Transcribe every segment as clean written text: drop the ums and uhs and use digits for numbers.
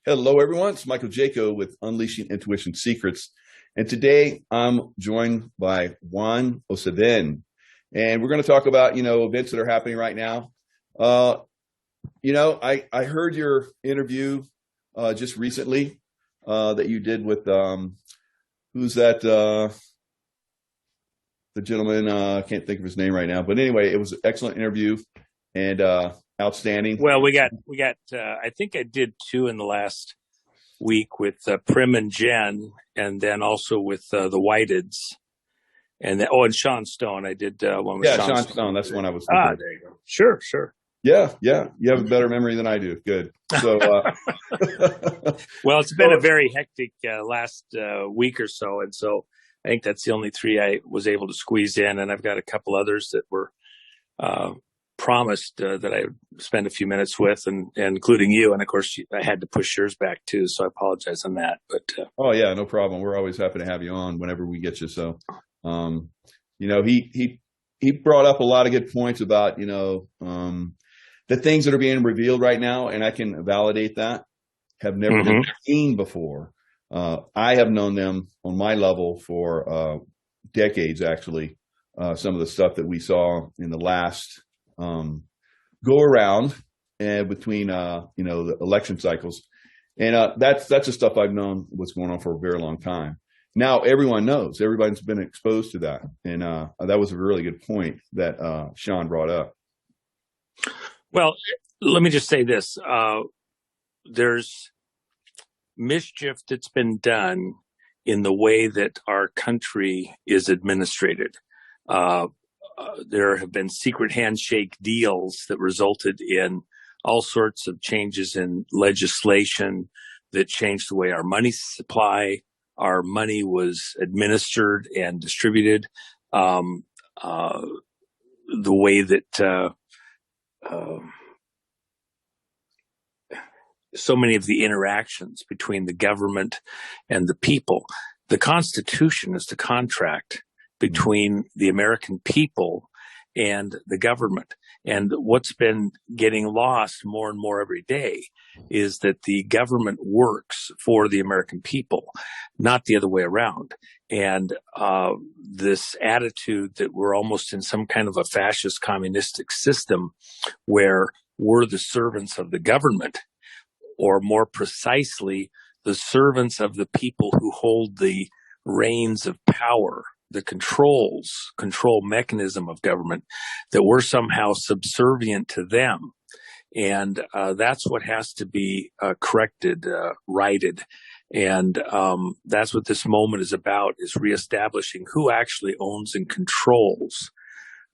Hello, everyone. It's Michael Jaco with Unleashing Intuition Secrets. And today I'm joined by Juan O Savin. And we're going to talk about, events that are happening right now. I heard your interview just recently that you did with, who's that? The gentleman, I can't think of his name right now. But anyway, it was an excellent interview and outstanding. Well, we got. I think I did two in the last week with Prim and Jen, and then also with the Whiteds, and Sean Stone. I did one with Sean Stone. That's the one I was. There you go. Sure. Yeah. You have a better memory than I do. Good. So, well, it's been a very hectic last week or so, and so I think that's the only three I was able to squeeze in, and I've got a couple others that were promised that I would spend a few minutes with, and including you. And of course, I had to push yours back too, so I apologize on that. But oh yeah, no problem. We're always happy to have you on whenever we get you. So, he brought up a lot of good points about the things that are being revealed right now, and I can validate that. Have never been seen before. I have known them on my level for decades, actually. Some of the stuff that we saw in the last go around and between the election cycles, and that's the stuff I've known what's going on for a very long time. Now everyone knows, everybody's been exposed to that, and that was a really good point that Sean brought up. Well, let me just say this: there's mischief that's been done in the way that our country is administrated. There have been secret handshake deals that resulted in all sorts of changes in legislation that changed the way our money supply, our money was administered and distributed, the way that so many of the interactions between the government and the people. The Constitution is the contract between the American people and the government. And what's been getting lost more and more every day is that the government works for the American people, not the other way around. And this attitude that we're almost in some kind of a fascist communistic system where we're the servants of the government, or more precisely, the servants of the people who hold the reins of power, the control mechanism of government, that we're somehow subservient to them. And that's what has to be corrected, righted. And that's what this moment is about, is reestablishing who actually owns and controls,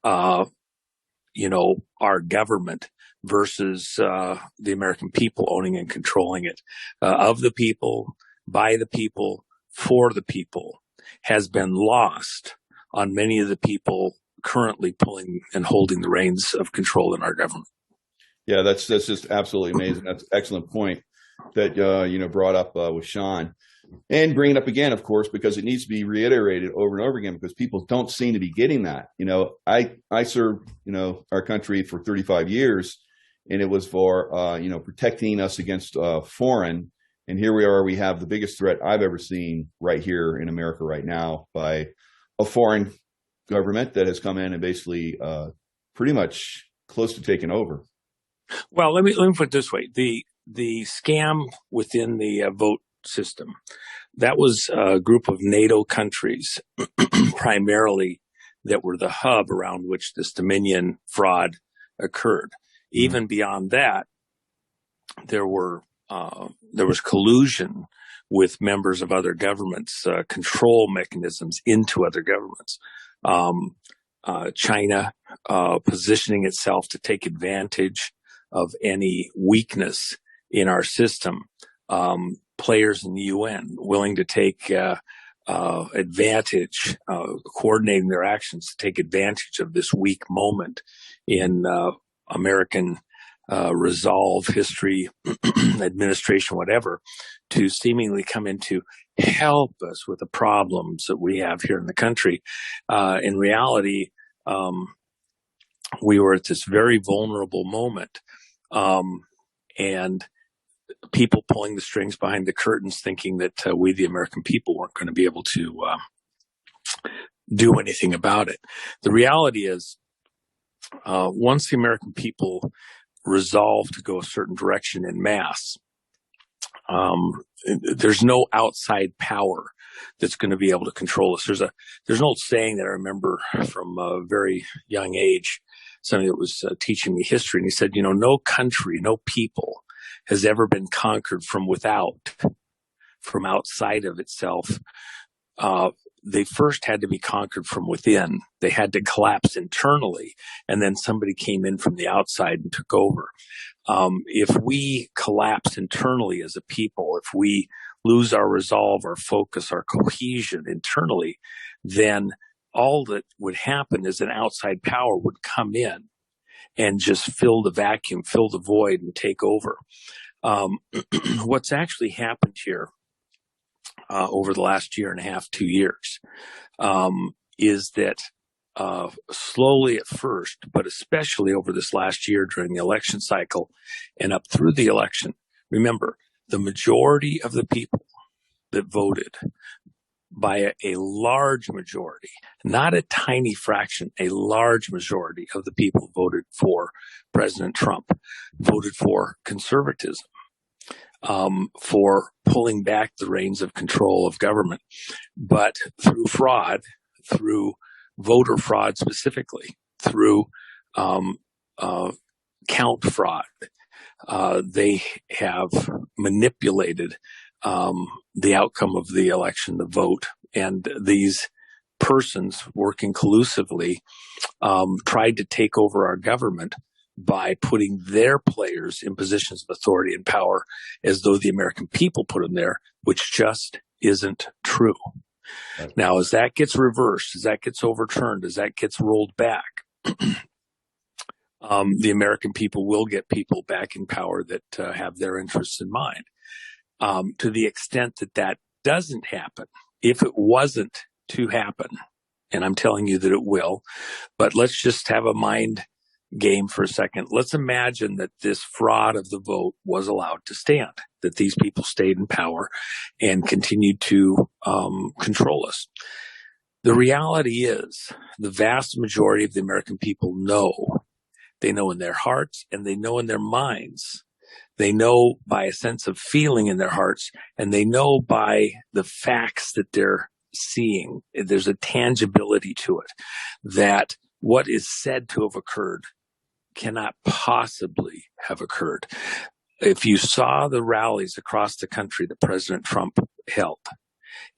our government versus the American people owning and controlling it. Of the people, by the people, for the people, has been lost on many of the people currently pulling and holding the reins of control in our government. Yeah, that's just absolutely amazing. That's an excellent point that brought up with Sean, and bring it up again, of course, because it needs to be reiterated over and over again, because people don't seem to be getting that. I served our country for 35 years, and it was for protecting us against foreign. And here we are. We have the biggest threat I've ever seen right here in America right now by a foreign government that has come in and basically pretty much close to taking over. Well, let me put it this way: the scam within the vote system, that was a group of NATO countries, primarily, that were the hub around which this Dominion fraud occurred. Even beyond that, there was collusion with members of other governments, control mechanisms into other governments. China positioning itself to take advantage of any weakness in our system. Players in the UN willing to take advantage, coordinating their actions to take advantage of this weak moment in American resolve, history, administration, whatever, to seemingly come in to help us with the problems that we have here in the country. In reality, we were at this very vulnerable moment. And people pulling the strings behind the curtains, thinking that we, the American people, weren't going to be able to do anything about it. The reality is, once the American people resolve to go a certain direction in mass, there's no outside power that's going to be able to control us. There's an old saying that I remember from a very young age, somebody that was teaching me history, and he said, no country, no people has ever been conquered from without, from outside of itself. They first had to be conquered from within. They had to collapse internally, and then somebody came in from the outside and took over. If we collapse internally as a people, if we lose our resolve, our focus, our cohesion internally, then all that would happen is an outside power would come in and just fill the vacuum, fill the void, and take over. What's actually happened here over the last year and a half, 2 years, is that slowly at first, but especially over this last year during the election cycle and up through the election, remember, the majority of the people that voted, by a large majority, not a tiny fraction, a large majority of the people who voted for President Trump voted for conservatism, for pulling back the reins of control of government, but through fraud, through voter fraud specifically, through count fraud, they have manipulated the outcome of the election, the vote, and these persons working collusively tried to take over our government by putting their players in positions of authority and power as though the American people put them there, which just isn't true. Right. Now, as that gets reversed, as that gets overturned, as that gets rolled back, the American people will get people back in power that have their interests in mind. To the extent that that doesn't happen, if it wasn't to happen, and I'm telling you that it will, but let's just have a mind game for a second. Let's imagine that this fraud of the vote was allowed to stand, that these people stayed in power and continued to control us. The reality is the vast majority of the American people know. They know in their hearts and they know in their minds. They know by a sense of feeling in their hearts, and they know by the facts that they're seeing. There's a tangibility to it, that what is said to have occurred cannot possibly have occurred. If you saw the rallies across the country that President Trump held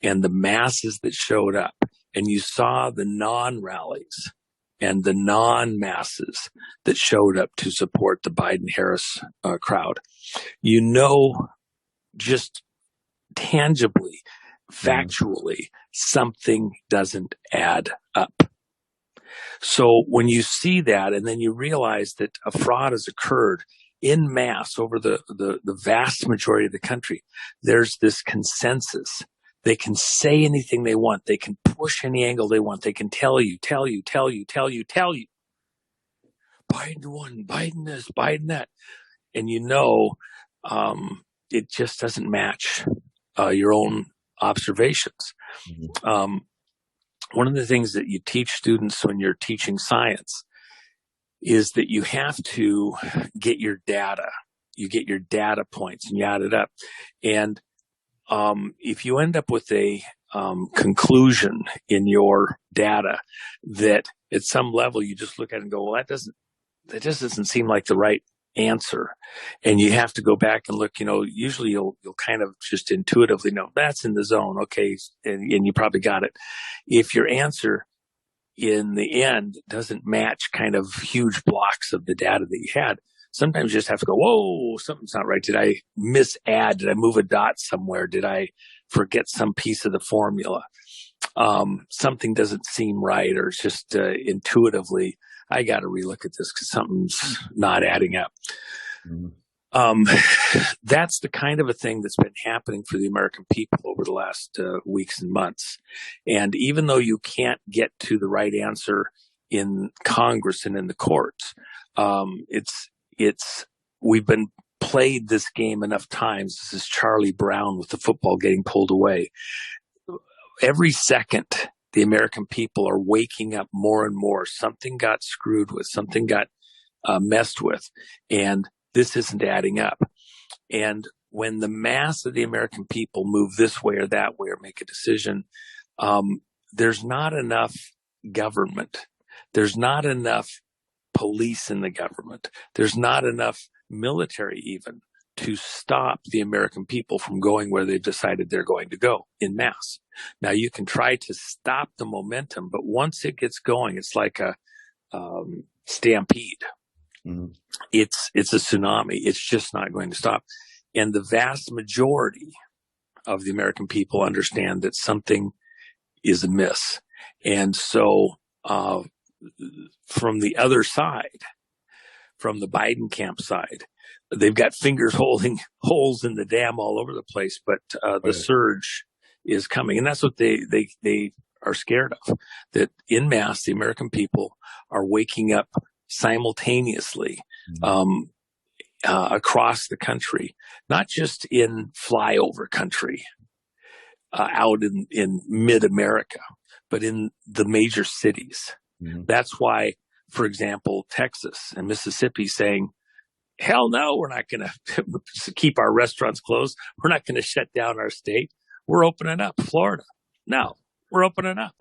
and the masses that showed up, and you saw the non-rallies and the non-masses that showed up to support the Biden-Harris crowd, you know, just tangibly, factually, something doesn't add up. So when you see that, and then you realize that a fraud has occurred in mass over the vast majority of the country, there's this consensus. They can say anything they want. They can push any angle they want. They can tell you. Biden won, Biden this, Biden that. And you know, it just doesn't match your own observations. Mm-hmm. One of the things that you teach students when you're teaching science is that you have to get your data. You get your data points and you add it up. And if you end up with a conclusion in your data that at some level you just look at it and go, well, that just doesn't seem like the right answer. And you have to go back and look, usually you'll kind of just intuitively know that's in the zone. Okay. And you probably got it. If your answer in the end doesn't match kind of huge blocks of the data that you had, sometimes you just have to go, whoa, something's not right. Did I misadd? Did I move a dot somewhere? Did I forget some piece of the formula? Something doesn't seem right, or it's just intuitively, I got to relook at this because something's not adding up. Mm-hmm. That's the kind of a thing that's been happening for the American people over the last weeks and months. And even though you can't get to the right answer in Congress and in the courts, we've been played this game enough times. This is Charlie Brown with the football getting pulled away. Every second, the American people are waking up more and more. Something got screwed with, something got messed with, and this isn't adding up. And when the mass of the American people move this way or that way or make a decision, there's not enough government. There's not enough police in the government. There's not enough military even to stop the American people from going where they've decided they're going to go in mass. Now, you can try to stop the momentum, but once it gets going, it's like a stampede. Mm-hmm. It's a tsunami. It's just not going to stop. And the vast majority of the American people understand that something is amiss. And so from the other side, from the Biden camp side, they've got fingers holding holes in the dam all over the place, but the surge is coming. And that's what they are scared of, that en masse, the American people are waking up simultaneously across the country, not just in flyover country out in mid-America, but in the major cities. Mm-hmm. That's why, for example, Texas and Mississippi saying, hell no, we're not going to keep our restaurants closed. We're not going to shut down our state. We're opening up. Florida, no, we're opening up.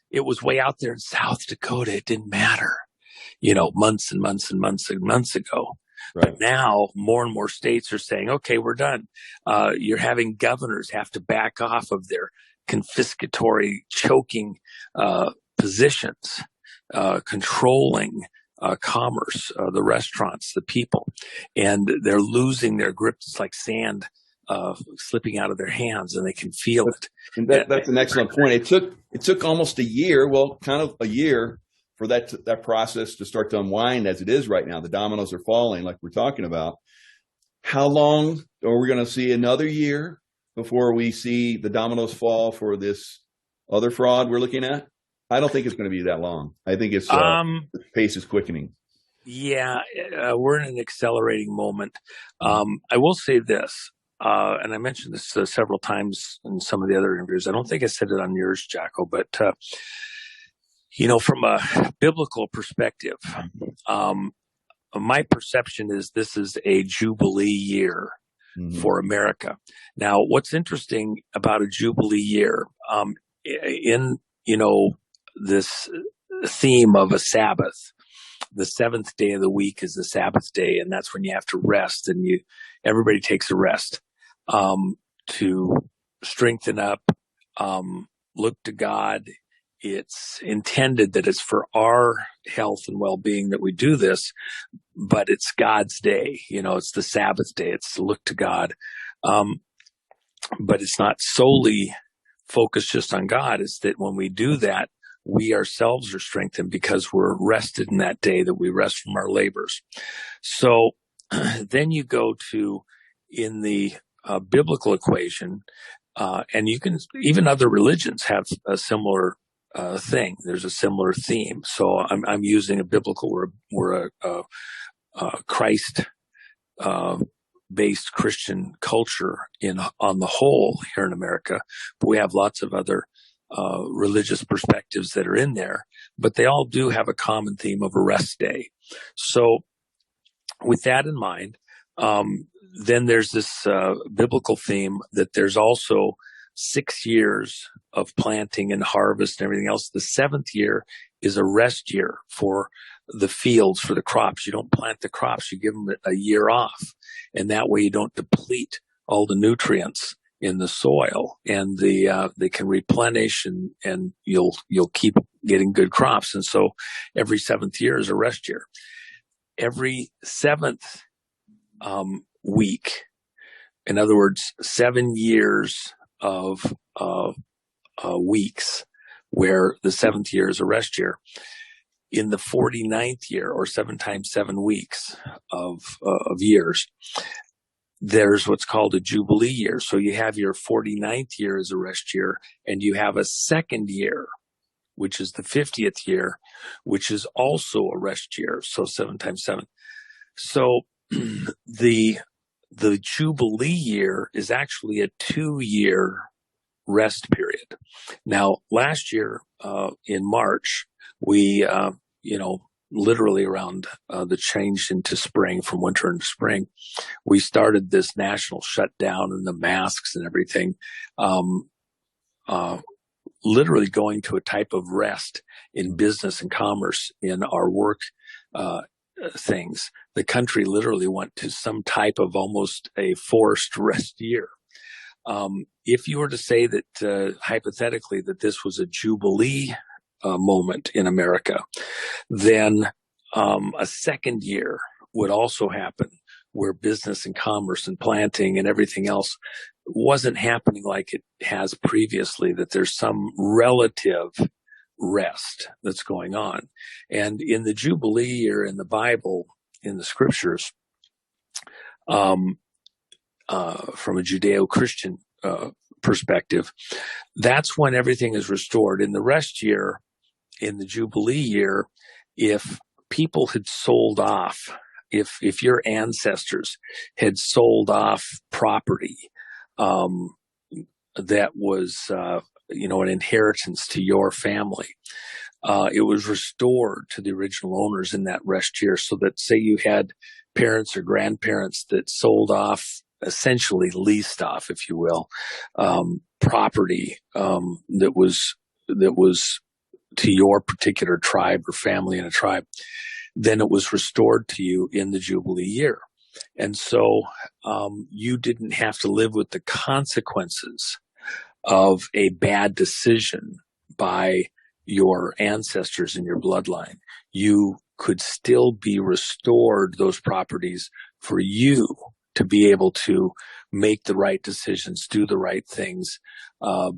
It was way out there in South Dakota. It didn't matter, months and months and months and months ago. Right. But now more and more states are saying, okay, we're done. You're having governors have to back off of their confiscatory, choking positions, controlling commerce, the restaurants, the people, and they're losing their grip. It's like sand slipping out of their hands, and they can feel it. And that's an excellent point. It took almost a year, kind of a year, for that process to start to unwind as it is right now. The dominoes are falling, like we're talking about. How long are we going to see? Another year before we see the dominoes fall for this other fraud we're looking at? I don't think it's going to be that long. I think it's the pace is quickening. Yeah, we're in an accelerating moment. I will say this, and I mentioned this several times in some of the other interviews. I don't think I said it on yours, Jaco, but from a biblical perspective, my perception is this is a Jubilee year for America. Now, what's interesting about a Jubilee year, in this theme of a Sabbath, the seventh day of the week is the Sabbath day, and that's when you have to rest, and everybody takes a rest to strengthen up, look to God. It's intended that it's for our health and well-being that we do this, but it's God's day. It's the Sabbath day. It's to look to God. But it's not solely focused just on God. It's that when we do that, we ourselves are strengthened because we're rested in that day, that we rest from our labors. So then you go to, in the biblical equation, and you can, even other religions have a similar thing. There's a similar theme. So I'm using a biblical, we're a Christ based Christian culture on the whole here in America, but we have lots of other religious perspectives that are in there, but they all do have a common theme of a rest day. So with that in mind, then there's this biblical theme that there's also 6 years of planting and harvest and everything else. The seventh year is a rest year for the fields, for the crops. You don't plant the crops, you give them a year off. And that way you don't deplete all the nutrients in the soil, and they can replenish, and you'll keep getting good crops. And so every seventh year is a rest year. Every seventh week, in other words, 7 years of weeks, where the seventh year is a rest year. In the 49th year, or 7 times 7 weeks of years, there's what's called a Jubilee year. So you have your 49th year as a rest year, and you have a second year, which is the 50th year, which is also a rest year. So 7 times 7. So the Jubilee year is actually a 2-year rest period. Now, last year in March, we, literally around the change into spring, from winter into spring, we started this national shutdown and the masks and everything, literally going to a type of rest in business and commerce, in our work things. The country literally went to some type of almost a forced rest year. If you were to say that, hypothetically, that this was a Jubilee moment in America, then a second year would also happen, where business and commerce and planting and everything else wasn't happening like it has previously, that there's some relative rest that's going on. And in the Jubilee year, in the Bible, in the scriptures, from a Judeo-Christian perspective, that's when everything is restored. In the rest year, in the Jubilee year, if people had sold off, if your ancestors had sold off property that was an inheritance to your family, it was restored to the original owners in that rest year. So that, say you had parents or grandparents that sold off, essentially leased off, if you will, property that was to your particular tribe or family in a tribe, then it was restored to you in the Jubilee year. And so you didn't have to live with the consequences of a bad decision by your ancestors in your bloodline. You could still be restored those properties for you to be able to make the right decisions, do the right things,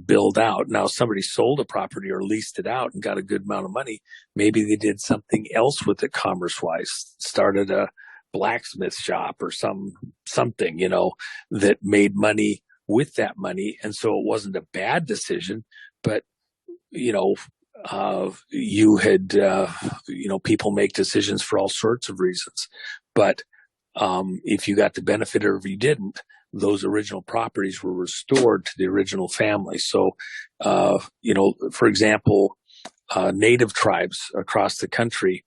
build out. Now, somebody sold a property or leased it out and got a good amount of money. Maybe they did something else with it commerce-wise, started a blacksmith shop or something, that made money with that money. And so it wasn't a bad decision, but, you had, people make decisions for all sorts of reasons. But if you got the benefit or if you didn't, those original properties were restored to the original family. So, for example, native tribes across the country,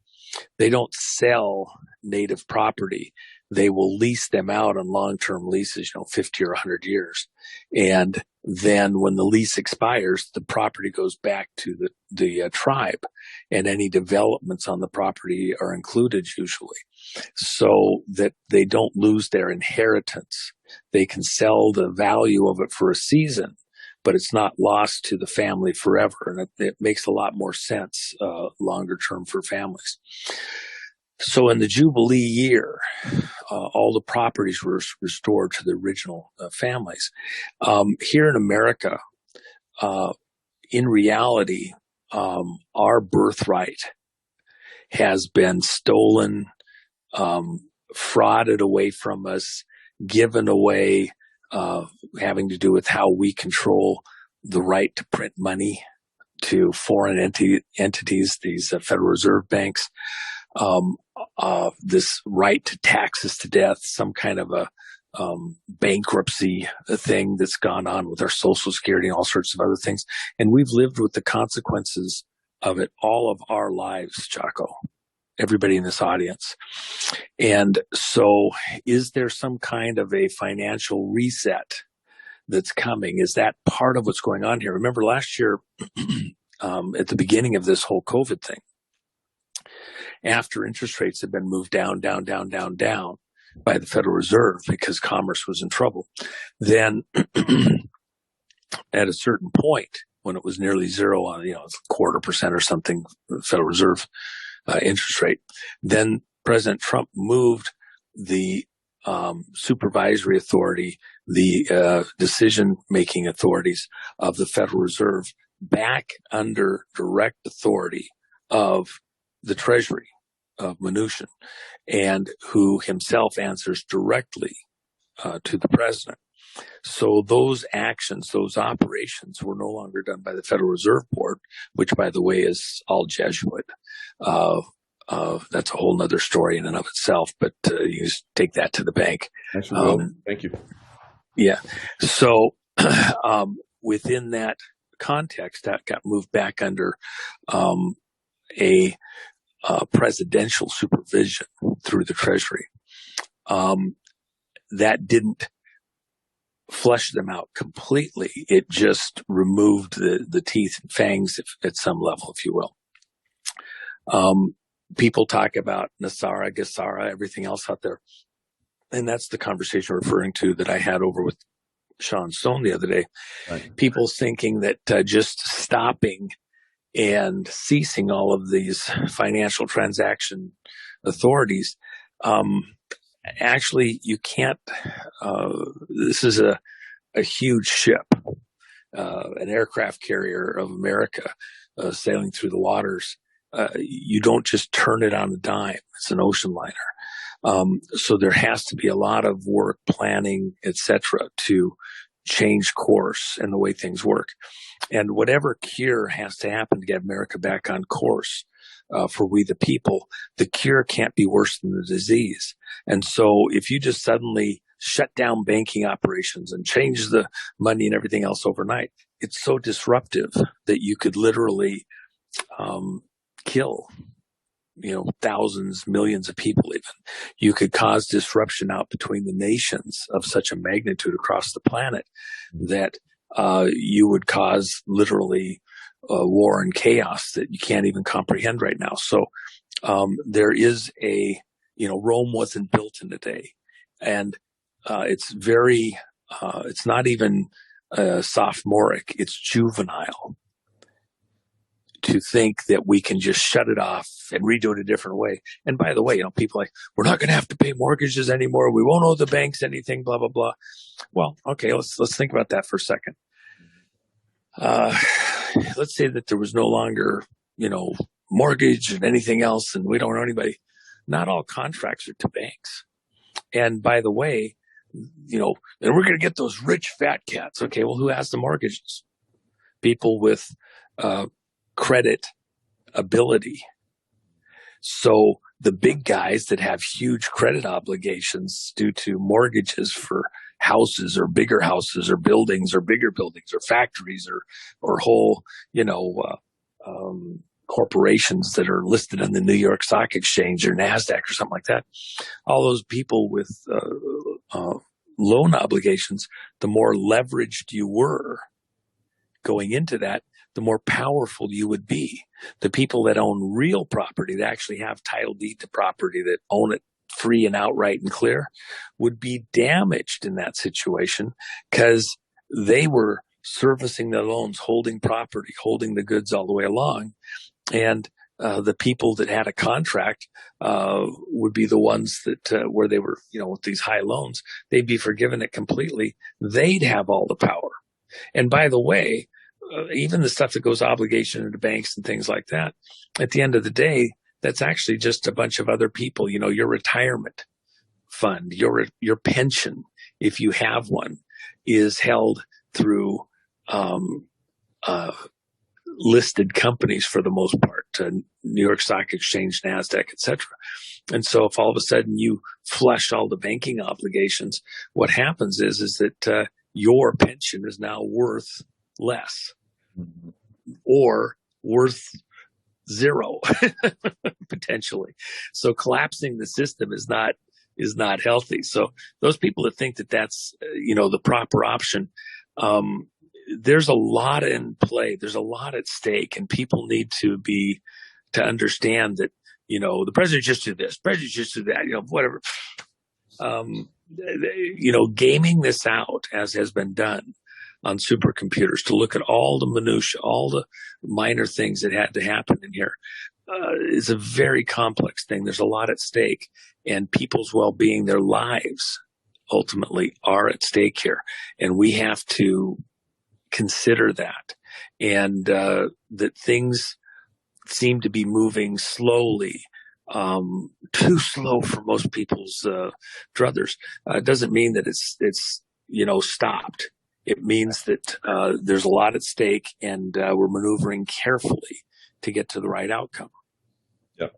they don't sell native property. They will lease them out on long-term leases, 50 or 100 years. And then when the lease expires, the property goes back to the tribe, and any developments on the property are included usually, so that they don't lose their inheritance. They can sell the value of it for a season, but it's not lost to the family forever. And it makes a lot more sense longer term for families. So in the Jubilee year, all the properties were restored to the original families. Here in America, in reality, our birthright has been stolen, frauded away from us, given away, having to do with how we control the right to print money to foreign entities, these Federal Reserve banks, this right to taxes to death, some kind of a bankruptcy thing that's gone on with our Social Security and all sorts of other things. And we've lived with the consequences of it all of our lives, Jaco, everybody in this audience. And so is there some kind of a financial reset that's coming? Is that part of what's going on here? Remember last year, at the beginning of this whole COVID thing, after interest rates had been moved down by the Federal Reserve because commerce was in trouble, then at a certain point when it was nearly zero on, 0.25% or something, the Federal Reserve interest rate, then President Trump moved the supervisory authority, the decision-making authorities of the Federal Reserve back under direct authority of the Treasury of Mnuchin, and who himself answers directly to the president. So those actions, those operations were no longer done by the Federal Reserve Board, which, by the way, is all Jesuit. that's a whole nother story in and of itself, but you just take that to the bank. Thank you. Yeah. So within that context, that got moved back under a presidential supervision through the Treasury. That didn't flush them out completely. It just removed the teeth and fangs at some level, if you will. People talk about Nasara, Gasara, everything else out there. And that's the conversation referring to that I had over with Sean Stone the other day. Right. People thinking that just stopping and ceasing all of these financial transaction authorities, actually, you can't. This is a huge ship, an aircraft carrier of America, sailing through the waters. You don't just turn it on a dime. It's an ocean liner. So there has to be a lot of work, planning, etc., to change course and the way things work. And whatever cure has to happen to get America back on course for we the people, the cure can't be worse than the disease. And so if you just suddenly shut down banking operations and change the money and everything else overnight, it's so disruptive that you could literally kill, thousands, millions of people even. You could cause disruption out between the nations of such a magnitude across the planet that you would cause literally war and chaos that you can't even comprehend right now. So there is Rome wasn't built in a day. And it's very, it's not even sophomoric, it's juvenile to think that we can just shut it off and redo it a different way. And by the way, people are like, we're not going to have to pay mortgages anymore. We won't owe the banks anything, blah, blah, blah. Well, okay, let's think about that for a second. Let's say that there was no longer, mortgage and anything else, and we don't owe anybody. Not all contracts are to banks. And by the way, and we're going to get those rich fat cats. Okay, well, who has the mortgages? People with credit ability. So the big guys that have huge credit obligations due to mortgages for houses or bigger houses or buildings or bigger buildings or factories or whole, corporations that are listed on the New York Stock Exchange or NASDAQ or something like that. All those people with loan obligations, the more leveraged you were going into that, the more powerful you would be. The people that own real property, that actually have title deed to property, that own it free and outright and clear, would be damaged in that situation because they were servicing their loans, holding property, holding the goods all the way along. And the people that had a contract would be the ones that where they were, with these high loans, they'd be forgiven it completely. They'd have all the power. And by the way, even the stuff that goes obligation into banks and things like that, at the end of the day, that's actually just a bunch of other people. Your retirement fund, your pension, if you have one, is held through listed companies for the most part, New York Stock Exchange, NASDAQ, etc. And so if all of a sudden you flush all the banking obligations, what happens is that your pension is now worth less or worth zero potentially. So collapsing the system is not healthy. So those people that think that that's the proper option, there's a lot in play. There's a lot at stake, and people need to understand that the president just did this, president just did that, whatever. Gaming this out, as has been done on supercomputers, to look at all the minutia, all the minor things that had to happen in here, is a very complex thing. There's a lot at stake, and people's well-being, their lives, ultimately are at stake here, and we have to consider that, and that things seem to be moving slowly, too slow for most people's druthers. Doesn't mean that it's stopped. It means that there's a lot at stake, and we're maneuvering carefully to get to the right outcome. Yep.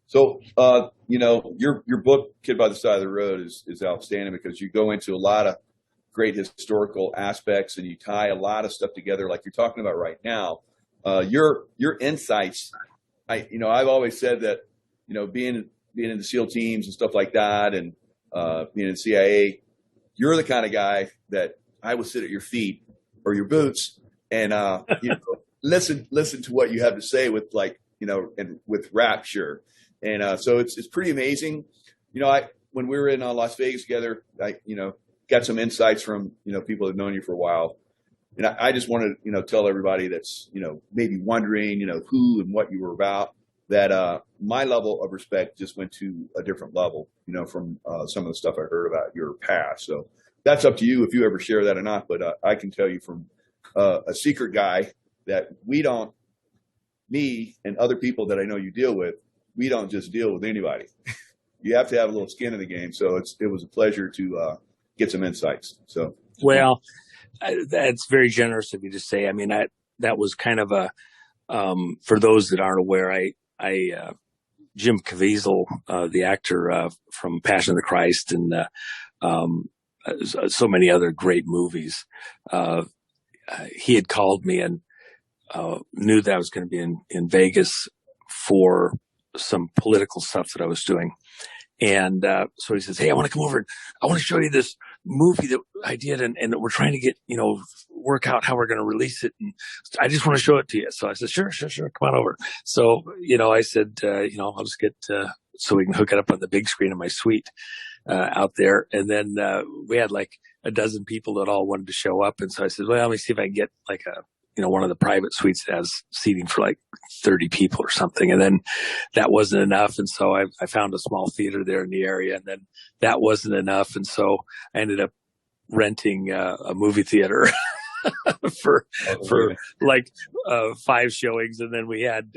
So, your book, Kid by the Side of the Road, is outstanding because you go into a lot of great historical aspects and you tie a lot of stuff together, like you're talking about right now. Your insights. I've always said that, being in the SEAL teams and stuff like that, and being in CIA, you're the kind of guy that I will sit at your feet or your boots and listen to what you have to say with and with rapture. And so it's pretty amazing. When we were in Las Vegas together, I got some insights from people that have known you for a while. And I just want to tell everybody that's maybe wondering who and what you were about, that my level of respect just went to a different level from some of the stuff I heard about your past. So that's up to you if you ever share that or not. But I can tell you from a secret guy that me and other people that I know you deal with, we don't just deal with anybody. You have to have a little skin in the game. So it was a pleasure to get some insights. So, well, that's very generous of you to say. I mean, that was kind of for those that aren't aware, Jim Caviezel, the actor from Passion of the Christ and so many other great movies, he had called me and knew that I was going to be in Vegas for some political stuff that I was doing. And so he says, "Hey, I want to come over and I want to show you this movie that I did, and we're trying to get, work out how we're going to release it. And I just want to show it to you." So I said, sure. Come on over. So, I said, I'll just get, so we can hook it up on the big screen in my suite, out there. And then, we had like a dozen people that all wanted to show up. And so I said, well, let me see if I can get like one of the private suites that has seating for like 30 people or something. And then that wasn't enough. And so I found a small theater there in the area, and then that wasn't enough. And so I ended up renting a movie theater for like 5 showings. And then we had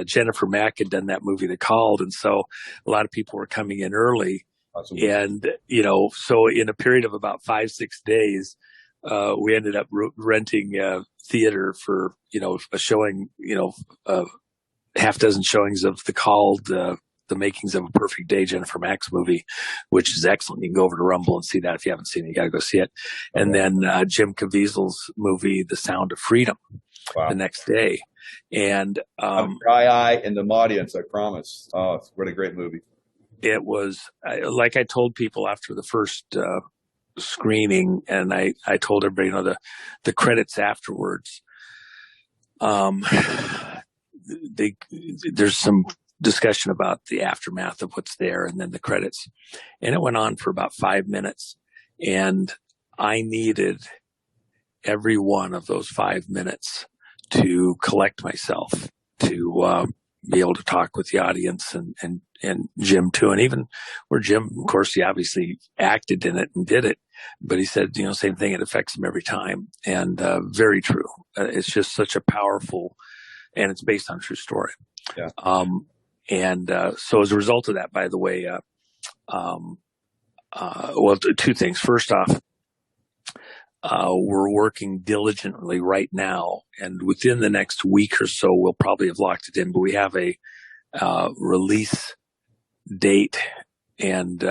Jennifer Mack had done that movie, The Called. And so a lot of people were coming in early. Awesome. And, so in a period of about 5-6 days, we ended up renting theater for, a showing, half dozen showings of The Called, The Makings of a Perfect Day, Jennifer Mack's movie, which is excellent. You can go over to Rumble and see that. If you haven't seen it, you got to go see it. Okay. And then Jim Caviezel's movie, The Sound of Freedom, the next day. And dry eye in the audience, I promise. Oh, what a great movie. It was, like I told people after the first screening, and I told everybody, the credits afterwards, there's some discussion about the aftermath of what's there, and then the credits, and it went on for about 5 minutes, and I needed every one of those 5 minutes to collect myself, to be able to talk with the audience and Jim too. And even where Jim, of course, he obviously acted in it and did it, but he said, same thing. It affects him every time. And, very true. It's just such a powerful, and it's based on a true story. Yeah. So as a result of that, by the way, well, 2 things. First off, we're working diligently right now, and within the next week or so, we'll probably have locked it in, but we have a release date and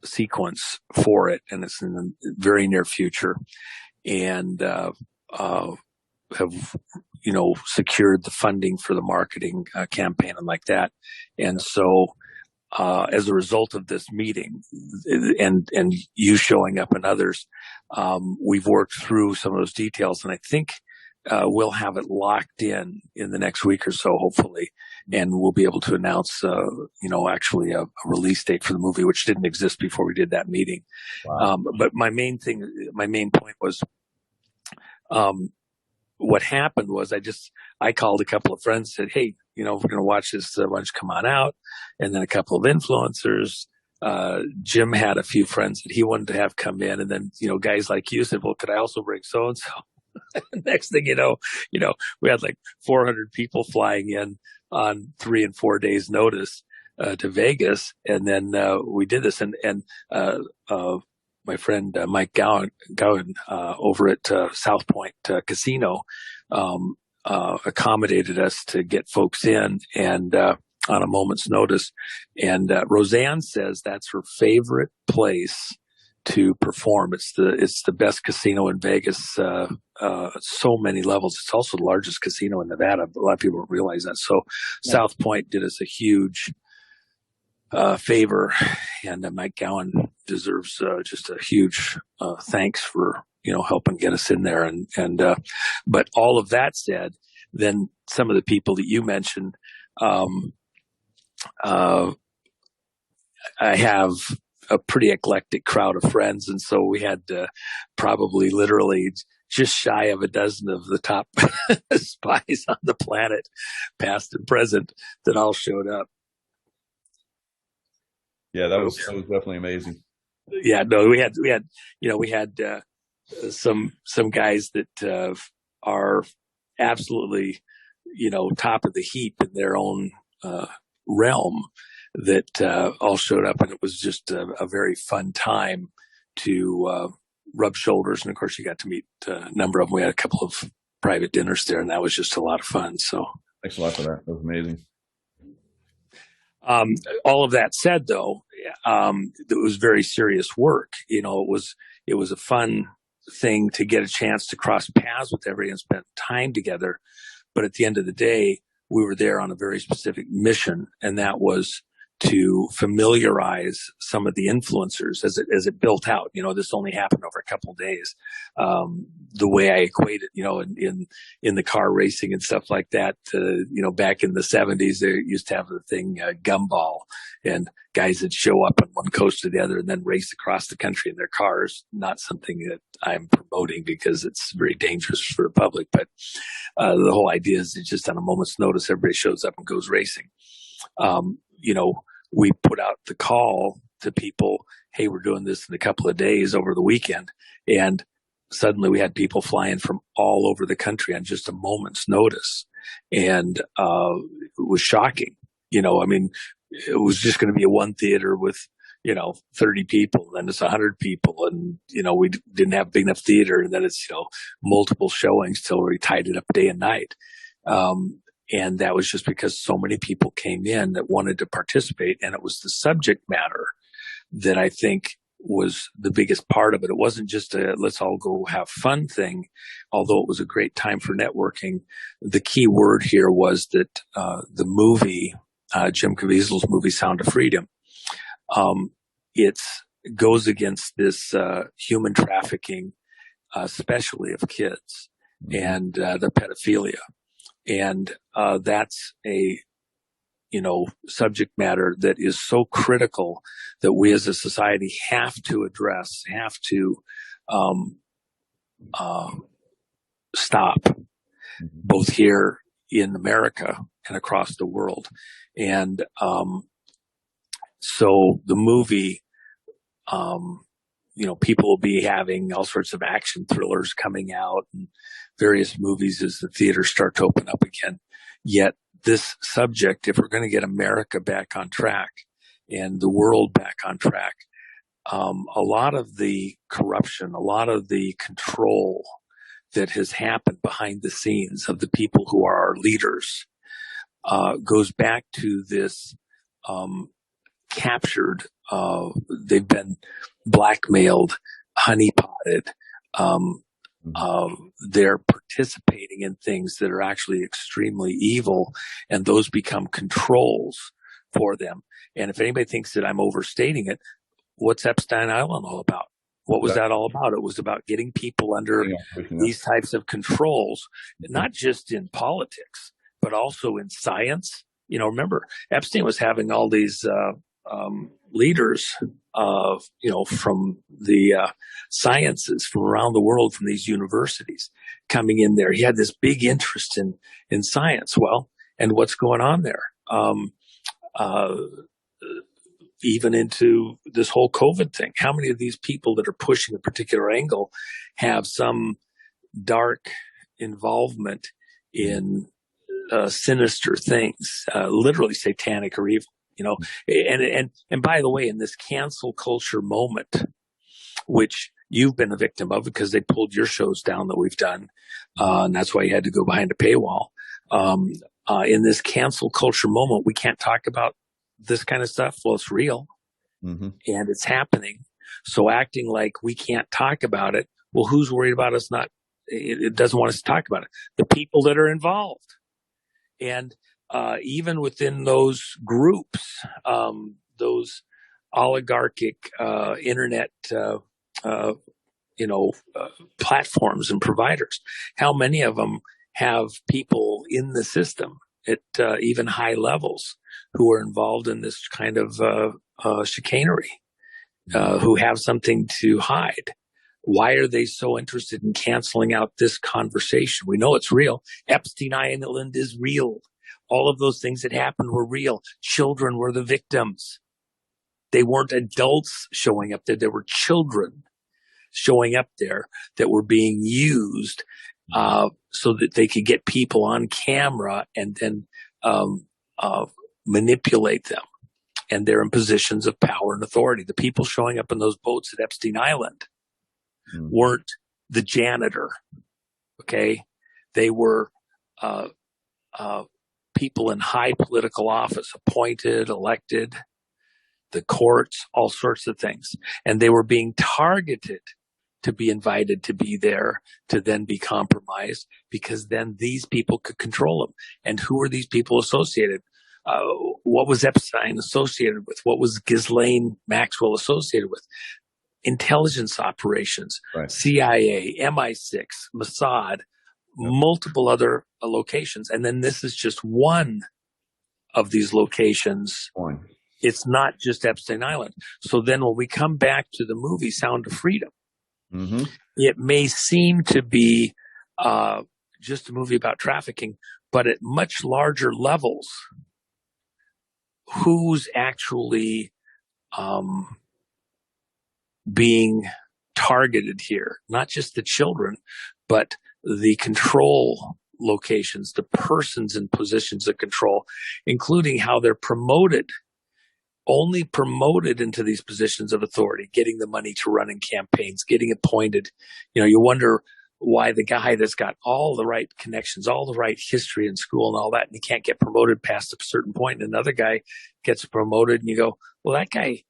sequence for it, and it's in the very near future, and have secured the funding for the marketing campaign and like that. And so as a result of this meeting and you showing up and others, we've worked through some of those details, and I think we'll have it locked in the next week or so, hopefully, and we'll be able to announce, actually a release date for the movie, which didn't exist before we did that meeting. Wow. But my main point was, what happened was I called a couple of friends and said, hey, we're going to watch this, why don't you come on out? And then a couple of influencers, Jim had a few friends that he wanted to have come in. And then, guys like you said, well, could I also bring so-and-so? Next thing you know, we had like 400 people flying in on 3 and 4 days notice, to Vegas. And then, we did this and my friend, Mike Gowan, over at, South Point, Casino, accommodated us to get folks in. And, on a moment's notice. And Roseanne says that's her favorite place to perform. It's the best casino in Vegas, so many levels. It's also the largest casino in Nevada. A lot of people don't realize that. So South Point did us a huge favor, and Mike Gowan deserves just a huge thanks for helping get us in there. And but all of that said, then some of the people that you mentioned, I have a pretty eclectic crowd of friends, and so we had probably literally just shy of a dozen of the top spies on the planet, past and present, that all showed up. Yeah, that was definitely amazing. Yeah, no, we had some guys that are absolutely top of the heap in their own realm that all showed up, and it was just a very fun time to rub shoulders. And of course, you got to meet a number of them. We had a couple of private dinners there, and that was just a lot of fun. So thanks a lot for that. That was amazing. All of that said, though, it was very serious work. It was a fun thing to get a chance to cross paths with everybody and spend time together. But at the end of the day, we were there on a very specific mission, and that was to familiarize some of the influencers as it built out. This only happened over a couple of days. The way I equate it, in the car racing and stuff like that, back in the 70s, they used to have the thing, gumball, and guys that show up on one coast to the other and then race across the country in their cars. Not something that I'm promoting because it's very dangerous for the public, but the whole idea is that just on a moment's notice, everybody shows up and goes racing. We put out the call to people, hey, we're doing this in a couple of days over the weekend. And suddenly we had people flying from all over the country on just a moment's notice. And it was shocking. It was just going to be a one theater with, 30 people, then it's 100 people. And, we didn't have a big enough theater. And then it's, multiple showings till we tied it up day and night. And that was just because so many people came in that wanted to participate. And it was the subject matter that I think was the biggest part of it. It wasn't just a let's all go have fun thing, although it was a great time for networking. The key word here was that the movie, Jim Caviezel's movie, Sound of Freedom, it goes against this human trafficking, especially of kids, and the pedophilia. And that's a subject matter that is so critical that we as a society have to address, have to stop, both here in America and across the world. And so the movie, people will be having all sorts of action thrillers coming out and various movies as the theaters start to open up again. Yet this subject, if we're going to get America back on track and the world back on track, a lot of the corruption, a lot of the control that has happened behind the scenes of the people who are our leaders goes back to this captured, they've been blackmailed, honeypotted, they're participating in things that are actually extremely evil, and those become controls for them. And if anybody thinks that I'm overstating it, what's Epstein Island all about? What was that all about? It was about getting people under these types of controls, not just in politics, but also in science. Remember, Epstein was having all these leaders from the sciences from around the world, from these universities coming in there. He had this big interest in science. Well, and what's going on there? Even into this whole COVID thing. How many of these people that are pushing a particular angle have some dark involvement in sinister things, literally satanic or evil? And by the way, in this cancel culture moment, which you've been a victim of because they pulled your shows down that we've done, and that's why you had to go behind a paywall. in this cancel culture moment, we can't talk about this kind of stuff. Well, it's real and it's happening. So acting like we can't talk about it, well, who's worried about us not? It doesn't want us to talk about it. The people that are involved. And even within those groups, those oligarchic internet, platforms and providers, how many of them have people in the system at even high levels who are involved in this kind of chicanery, who have something to hide? Why are they so interested in canceling out this conversation? We know it's real. Epstein Island is real. All of those things that happened were real. Children were the victims. They weren't adults showing up there. There were children showing up there that were being used so that they could get people on camera and then manipulate them. And they're in positions of power and authority. The people showing up in those boats at Epstein Island weren't the janitor. Okay. They were, people in high political office, appointed, elected, the courts, all sorts of things. And they were being targeted to be invited to be there, to then be compromised, because then these people could control them. And who are these people associated? What was Epstein associated with? What was Ghislaine Maxwell associated with? Intelligence operations, right. CIA, MI6, Mossad, multiple other locations. And then this is just one of these locations. It's not just Epstein Island. So then when we come back to the movie Sound of Freedom, it may seem to be just a movie about trafficking, but at much larger levels, who's actually being targeted here? Not just the children, but the control locations, the persons in positions of control, including how they're promoted, only promoted into these positions of authority, getting the money to run in campaigns, getting appointed. You wonder why the guy that's got all the right connections, all the right history in school and all that, and he can't get promoted past a certain point, and another guy gets promoted, and you go, well, that guy,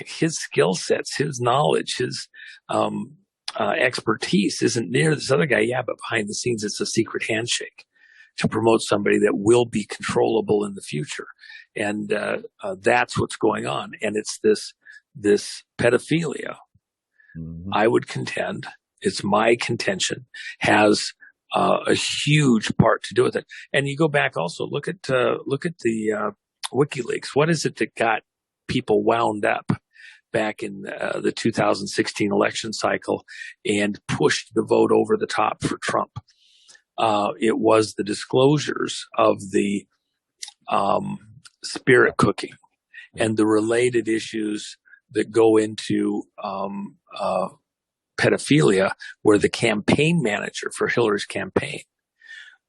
his skill sets, his knowledge, his expertise isn't near this other guy. Yeah, but behind the scenes, it's a secret handshake to promote somebody that will be controllable in the future. And that's what's going on. And it's this pedophilia, I would contend, it's my contention, has a huge part to do with it. And you go back also, look at the WikiLeaks. What is it that got people wound up back in the 2016 election cycle and pushed the vote over the top for Trump? It was the disclosures of the spirit cooking and the related issues that go into pedophilia, where the campaign manager for Hillary's campaign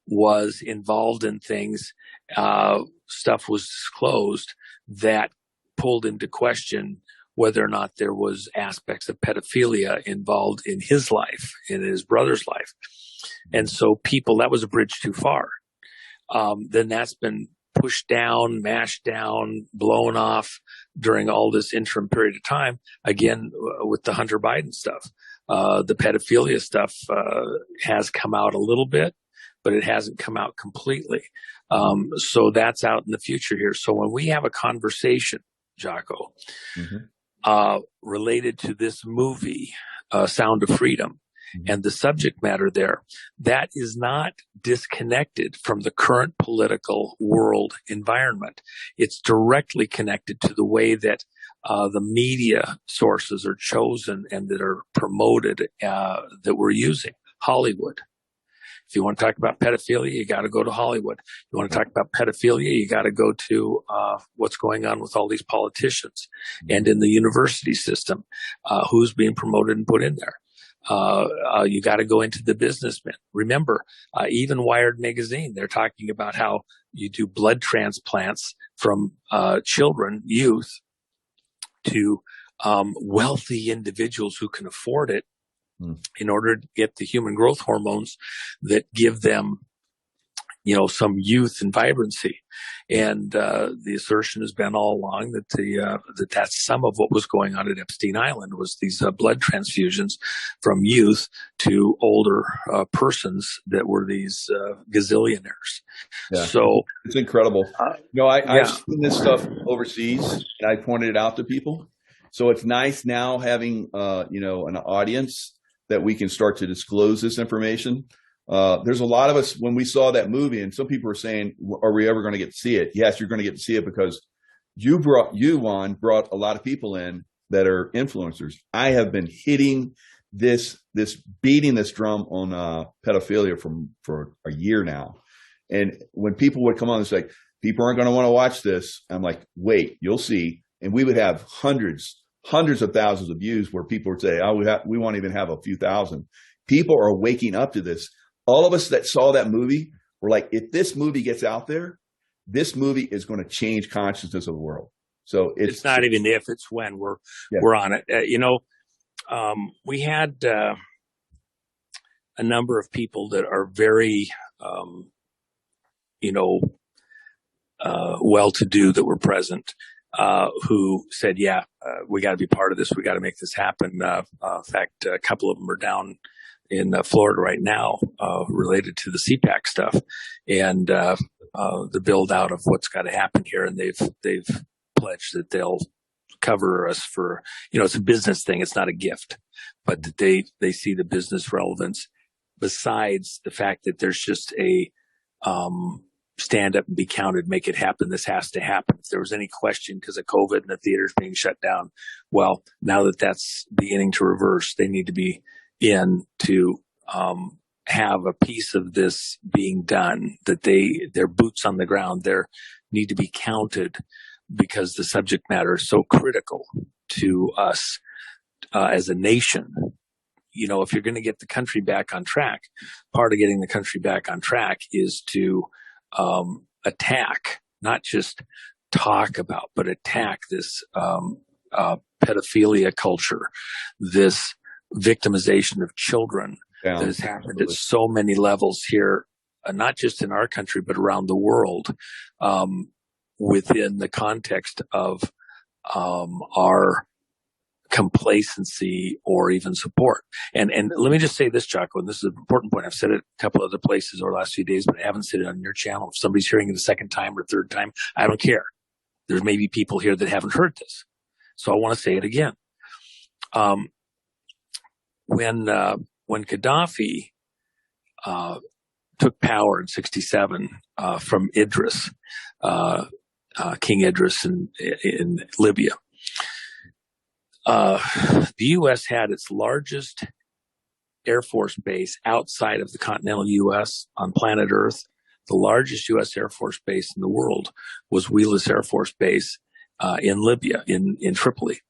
was involved in things. Stuff was disclosed that pulled into question whether or not there was aspects of pedophilia involved in his life, in his brother's life. And so that was a bridge too far. Then that's been pushed down, mashed down, blown off during all this interim period of time, again, with the Hunter Biden stuff. The pedophilia stuff has come out a little bit, but it hasn't come out completely. So that's out in the future here. So when we have a conversation, Jaco, related to this movie, Sound of Freedom, and the subject matter there, that is not disconnected from the current political world environment. It's directly connected to the way that the media sources are chosen and that are promoted, that we're using. Hollywood. If you want to talk about pedophilia, you got to go to Hollywood. If you want to talk about pedophilia, you got to go to what's going on with all these politicians and in the university system, who's being promoted and put in there. You got to go into the businessmen. Remember, even Wired magazine, they're talking about how you do blood transplants from children, youth, to wealthy individuals who can afford it, in order to get the human growth hormones that give them, some youth and vibrancy. And the assertion has been all along that that's some of what was going on at Epstein Island, was these blood transfusions from youth to older persons that were these gazillionaires. Yeah. So it's incredible. I've seen this stuff overseas, and I pointed it out to people. So it's nice now having an audience that we can start to disclose this information. There's a lot of us, when we saw that movie, and some people were saying, are we ever going to get to see it? Yes, you're going to get to see it, because Juan brought a lot of people in that are influencers. I have been hitting beating this drum on pedophilia for a year now. And when people would come on and say, people aren't going to want to watch this, I'm like, wait, you'll see. And we would have hundreds of thousands of views where people would say, we won't even have a few thousand. People are waking up to this. All of us that saw that movie were like, if this movie gets out there, this movie is going to change consciousness of the world. So it's not even if, it's when we're on it. We had a number of people that are very, well-to-do that were present, who said, we got to be part of this. We got to make this happen. In fact, a couple of them are down in Florida right now, related to the CPAC stuff and the build out of what's got to happen here. And they've pledged that they'll cover us for, it's a business thing. It's not a gift, but that they see the business relevance, besides the fact that there's just a stand up and be counted, make it happen. This has to happen. If there was any question because of COVID and the theaters being shut down, well, now that that's beginning to reverse, they need to be in to have a piece of this being done, that their boots on the ground there need to be counted, because the subject matter is so critical to us as a nation. If you're going to get the country back on track, part of getting the country back on track is to attack, not just talk about, but attack this pedophilia culture, this victimization of children that has happened at so many levels here, not just in our country, but around the world, within the context of our complacency or even support. And let me just say this, Jaco, and this is an important point. I've said it a couple other places over the last few days, but I haven't said it on your channel. If somebody's hearing it a second time or third time, I don't care. There's maybe people here that haven't heard this. So I want to say it again. When Gaddafi took power in '67 from Idris, King Idris in Libya, the U.S. had its largest Air Force base outside of the continental U.S. on planet Earth. The largest U.S. Air Force base in the world was Wheelus Air Force Base in Libya, in Tripoli.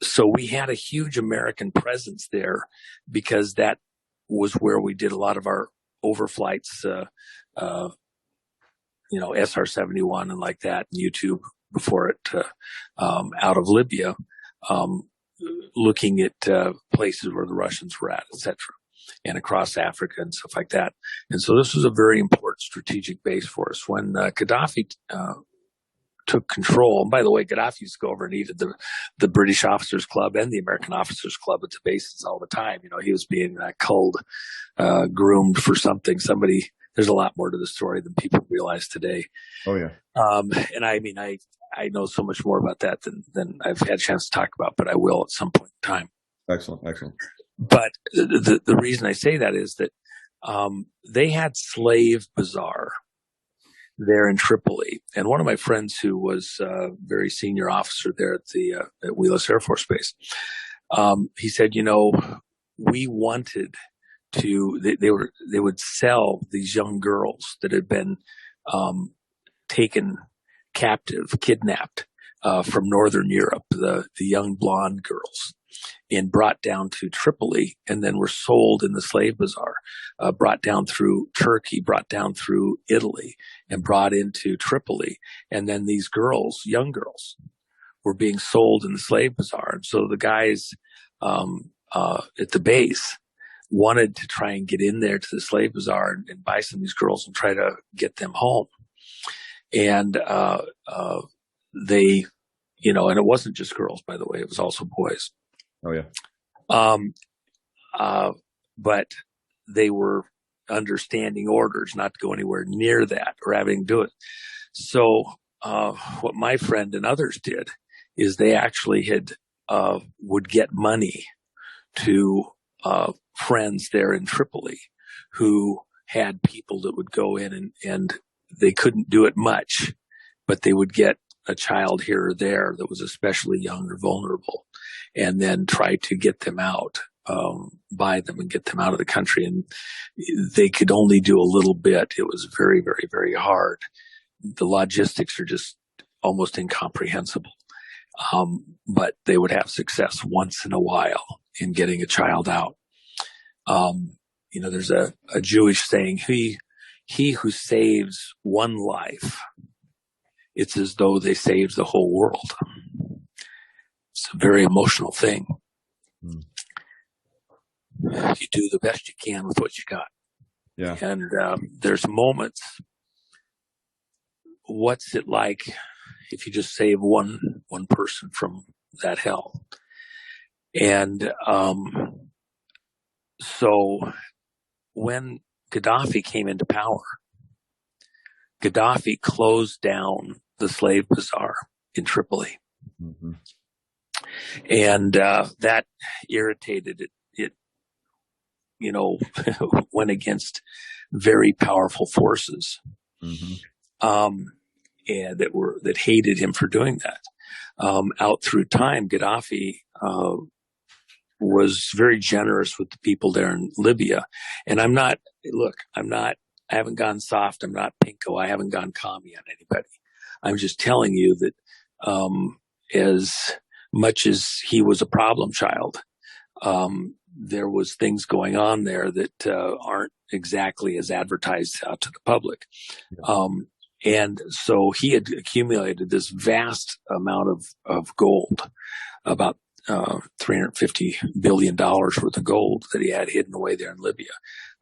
So we had a huge American presence there, because that was where we did a lot of our overflights, SR-71 and like that, and YouTube before it, out of Libya, looking at places where the Russians were at, etc., and across Africa and stuff like that. And so this was a very important strategic base for us. When Gaddafi took control, and by the way, Gaddafi used to go over and eat at the British Officers Club and the American Officers Club at the bases all the time. He was being culled, groomed for something. There's a lot more to the story than people realize today. Oh yeah. And I know so much more about that than I've had a chance to talk about, but I will at some point in time. Excellent. But the reason I say that is that they had Slave Bazaar there in Tripoli. And one of my friends who was a very senior officer there at Wheelus Air Force Base, he said, we wanted to, they would sell these young girls that had been taken captive, kidnapped from Northern Europe, the young blonde girls, and brought down to Tripoli, and then were sold in the slave bazaar, brought down through Turkey, brought down through Italy, and brought into Tripoli. And then these girls, young girls, were being sold in the slave bazaar. And so the guys at the base wanted to try and get in there to the slave bazaar and buy some of these girls and try to get them home. And they, and it wasn't just girls, by the way, it was also boys. Oh yeah. But they were understanding orders not to go anywhere near that or having to do it. So what my friend and others did is they actually would get money to friends there in Tripoli who had people that would go in and they couldn't do it much, but they would get a child here or there that was especially young or vulnerable and then try to get them out, buy them and get them out of the country. And they could only do a little bit. It was very, very, very hard. The logistics are just almost incomprehensible. But they would have success once in a while in getting a child out. There's a Jewish saying, he who saves one life, it's as though they saved the whole world. It's a very emotional thing. Mm. You do the best you can with what you got. Yeah. And there's moments. What's it like if you just save one person from that hell? And so when Gaddafi came into power, Gaddafi closed down the slave bazaar in Tripoli. Mm-hmm. And that irritated it, went against very powerful forces. Mm-hmm. And that hated him for doing that. Out through time, Gaddafi was very generous with the people there in Libya. And I haven't gone soft. I'm not pinko. I haven't gone commie on anybody. I'm just telling you that as much as he was a problem child, there was things going on there that aren't exactly as advertised out to the public. Yeah. And so he had accumulated this vast amount of gold, about $350 billion worth of gold that he had hidden away there in Libya.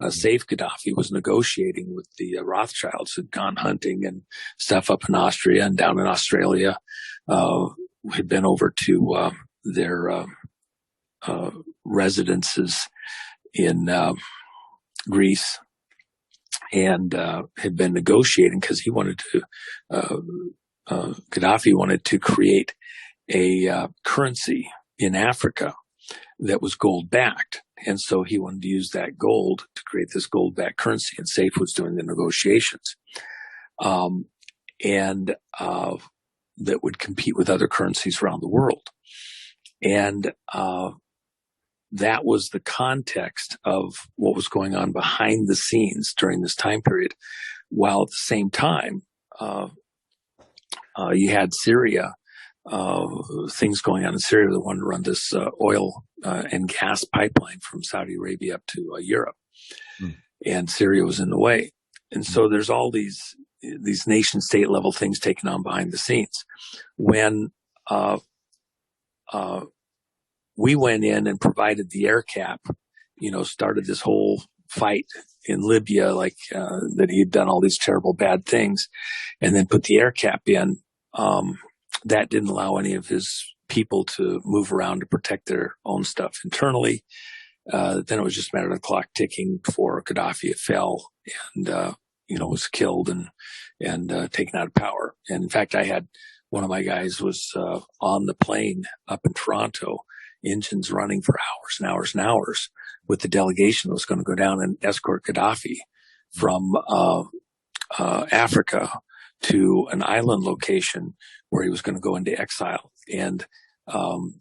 Saif Gaddafi was negotiating with the Rothschilds, who'd gone hunting and stuff up in Austria and down in Australia, had been over to their residences in Greece. And had been negotiating because he wanted to, Gaddafi wanted to create a currency in Africa that was gold backed. And so he wanted to use that gold to create this gold backed currency. And Saif was doing the negotiations. And that would compete with other currencies around the world. And that was the context of what was going on behind the scenes during this time period. While at the same time, you had Syria, things going on in Syria that wanted to run this oil and gas pipeline from Saudi Arabia up to Europe. And Syria was in the way. And so there's all these nation state level things taken on behind the scenes. When we went in and provided the air cap, started this whole fight in Libya, like that he'd done all these terrible bad things, and then put the air cap in. That didn't allow any of his people to move around to protect their own stuff internally. Then it was just a matter of the clock ticking before Gaddafi fell and was killed and taken out of power. And in fact, I had one of my guys was on the plane up in Toronto, engines running for hours and hours and hours, with the delegation that was going to go down and escort Gaddafi from Africa to an island location where he was going to go into exile. And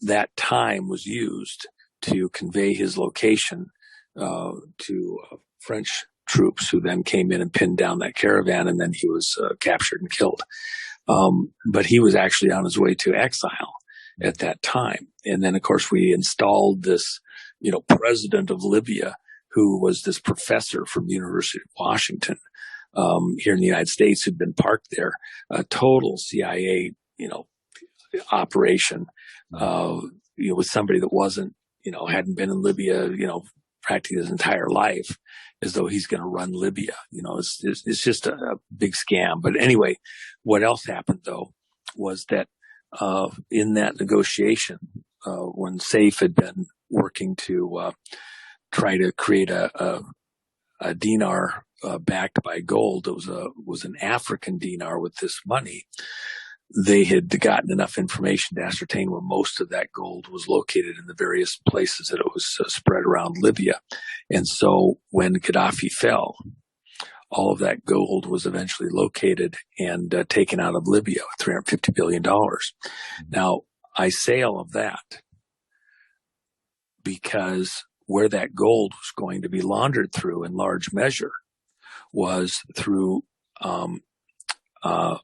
that time was used to convey his location to French troops, who then came in and pinned down that caravan, and then he was captured and killed. But he was actually on his way to exile at that time. And then, of course, we installed this, president of Libya, who was this professor from the University of Washington, here in the United States, who'd been parked there, a total CIA, operation, with somebody that wasn't, hadn't been in Libya, practically his entire life as though he's going to run Libya. It's just a big scam. But anyway, what else happened though was that in that negotiation, when Saif had been working to try to create a dinar backed by gold, it was an African dinar with this money. They had gotten enough information to ascertain where most of that gold was located in the various places that it was spread around Libya. And so when Gaddafi fell, all of that gold was eventually located and taken out of Libya, $350 billion. Now, I say all of that because where that gold was going to be laundered through in large measure was through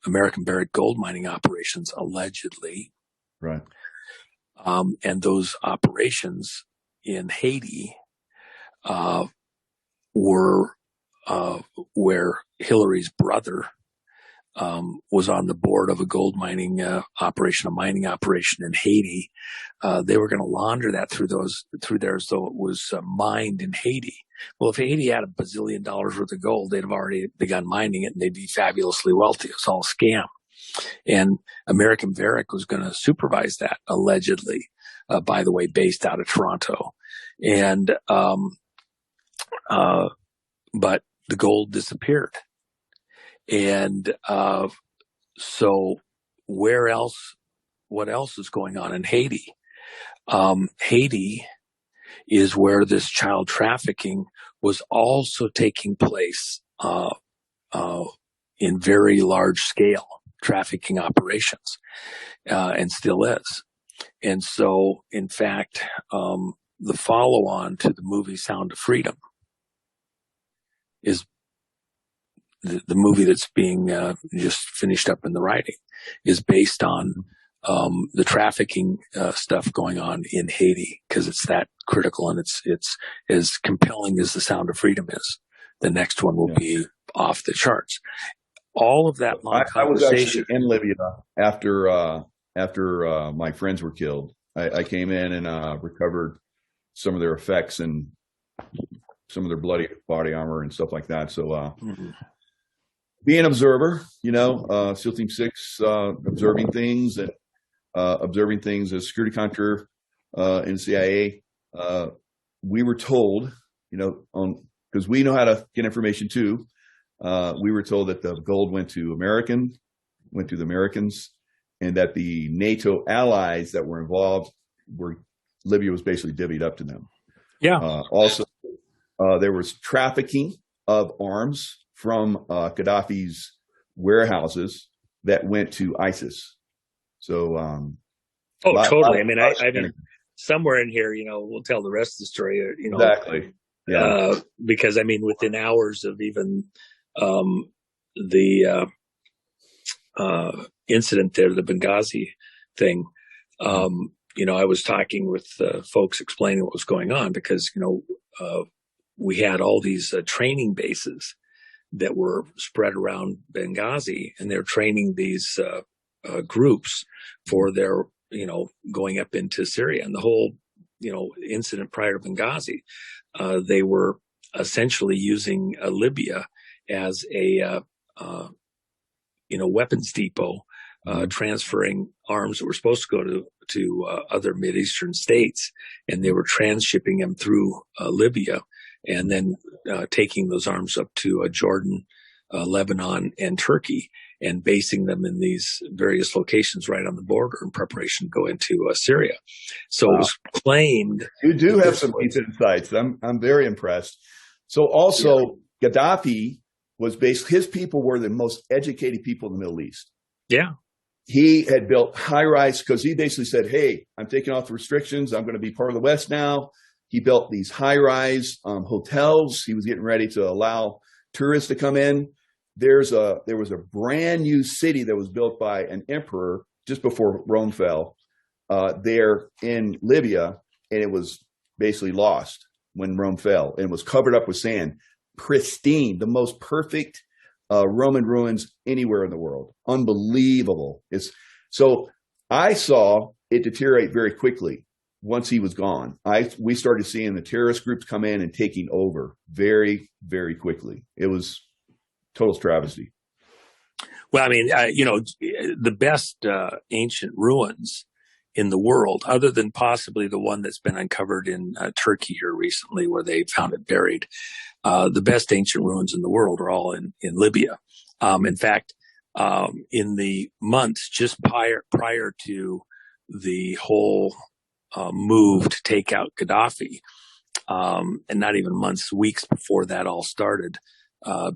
American Barrick gold mining operations, allegedly. Right. And those operations in Haiti were where Hillary's brother was on the board of a gold mining operation, a mining operation in Haiti. They were going to launder that through there as though it was mined in Haiti. Well, if Haiti had $1 bazillion worth of gold, they'd have already begun mining it and they'd be fabulously wealthy. It's all a scam. And American Barrick was going to supervise that, allegedly, by the way, based out of Toronto. And, but the gold disappeared. And, so what else is going on in Haiti? Haiti is where this child trafficking was also taking place, in very large scale trafficking operations, and still is. And so, in fact, the follow-on to the movie Sound of Freedom is the movie that's being just finished up in the writing is based on the trafficking stuff going on in Haiti, because it's that critical and it's as compelling as The Sound of Freedom is. The next one will be off the charts. All of that long conversation. I was actually in Libya after my friends were killed. I came in and recovered some of their effects and some of their bloody body armor and stuff like that. So being an observer, SEAL Team 6, observing things and observing things as security contractor in CIA, we were told, because we know how to get information too. We were told that the gold went to the Americans, and that the NATO allies that were involved Libya was basically divvied up to them. Yeah. Also, there was trafficking of arms from Gaddafi's warehouses that went to ISIS. So, totally. I mean, somewhere in here, we'll tell the rest of the story. Exactly. Yeah. Because I mean, within hours of even the incident there, the Benghazi thing, I was talking with folks explaining what was going on, because we had all these training bases that were spread around Benghazi, and they're training these groups for their going up into Syria. And the whole incident prior to Benghazi, they were essentially using Libya as a weapons depot, transferring arms that were supposed to go to other Mideastern states, and they were transshipping them through Libya, and then taking those arms up to Jordan, Lebanon, and Turkey, and basing them in these various locations right on the border in preparation to go into Syria. So It was claimed. You do have some decent insights. I'm very impressed. So also, Gaddafi was his people were the most educated people in the Middle East. Yeah. He had built high-rise, because he basically said, hey, I'm taking off the restrictions. I'm going to be part of the West now. He built these high-rise hotels. He was getting ready to allow tourists to come in. There was a brand new city that was built by an emperor just before Rome fell there in Libya, and it was basically lost when Rome fell, and was covered up with sand. Pristine, the most perfect Roman ruins anywhere in the world. Unbelievable. So I saw it deteriorate very quickly once he was gone, we started seeing the terrorist groups come in and taking over very, very quickly. It was total travesty. Well, I mean, the best ancient ruins in the world, other than possibly the one that's been uncovered in Turkey here recently, where they found it buried, the best ancient ruins in the world are all in Libya. In fact, in the months just prior to the whole move to take out Gaddafi, and not even months, weeks before that all started,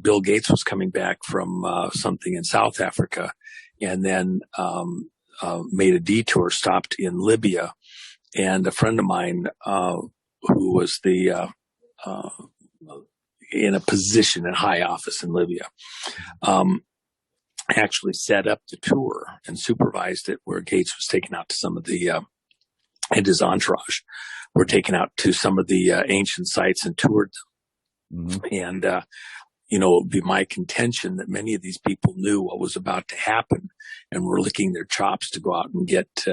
Bill Gates was coming back from something in South Africa, and then made a detour, stopped in Libya, and a friend of mine who was in a position in high office in Libya, actually set up the tour and supervised it, where Gates was taken out to some of the and his entourage were taken out to some of the ancient sites and toured them. Mm-hmm. And it would be my contention that many of these people knew what was about to happen and were licking their chops to go out and get,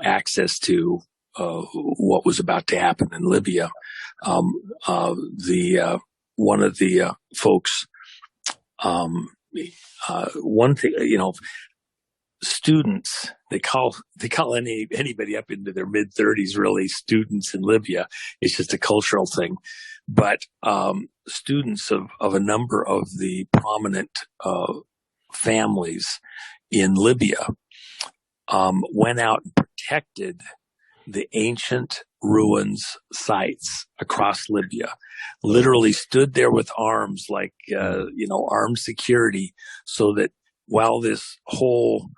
access to what was about to happen in Libya. One of the folks, one thing, students, they call anybody up into their mid 30s really students in Libya. It's just a cultural thing. But students of a number of the prominent families in Libya went out and protected the ancient ruins sites across Libya, literally stood there with arms, like, armed security, so that while this whole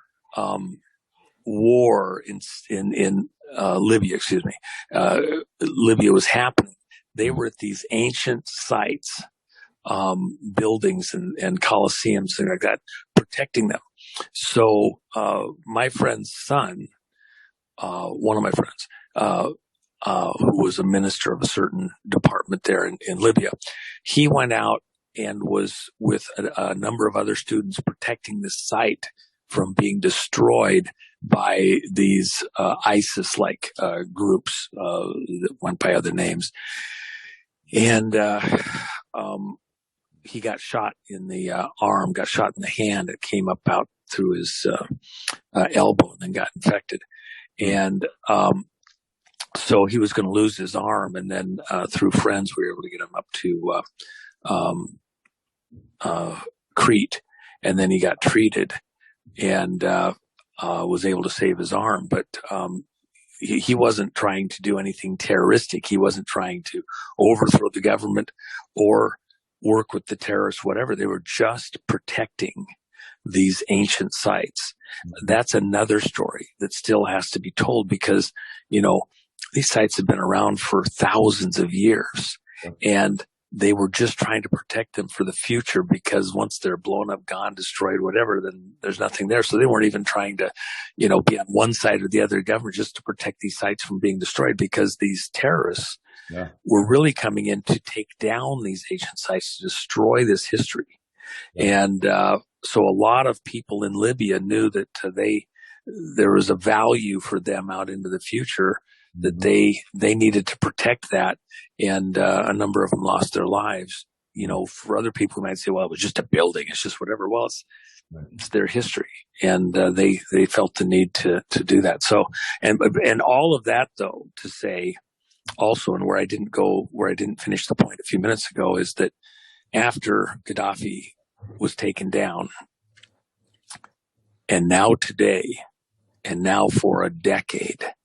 war in Libya, Libya was happening, they were at these ancient sites, buildings and coliseums, things like that, protecting them. So my friend's son, one of my friends, who was a minister of a certain department there in Libya, he went out and was with a number of other students protecting this site from being destroyed by these ISIS-like groups that went by other names. And he got shot in the arm, got shot in the hand. It came up out through his elbow and then got infected. And so he was going to lose his arm. And then through friends, we were able to get him up to Crete. And then he got treated and was able to save his arm. But he wasn't trying to do anything terroristic. He wasn't trying to overthrow the government or work with the terrorists, whatever. They were just protecting these ancient sites. That's another story that still has to be told, because, these sites have been around for thousands of years, and they were just trying to protect them for the future, because once they're blown up, gone, destroyed, whatever, then there's nothing there. So they weren't even trying to, be on one side or the other government just to protect these sites from being destroyed, because these terrorists were really coming in to take down these ancient sites, to destroy this history. And so a lot of people in Libya knew that there was a value for them out into the future, that they needed to protect that. And a number of them lost their lives. For other people who might say, well, it was just a building, it's just whatever. Well, it's their history. And they felt the need to do that. So, and all of that, though, to say also, and where I didn't finish the point a few minutes ago, is that after Gaddafi was taken down, and now today, and now for a decade,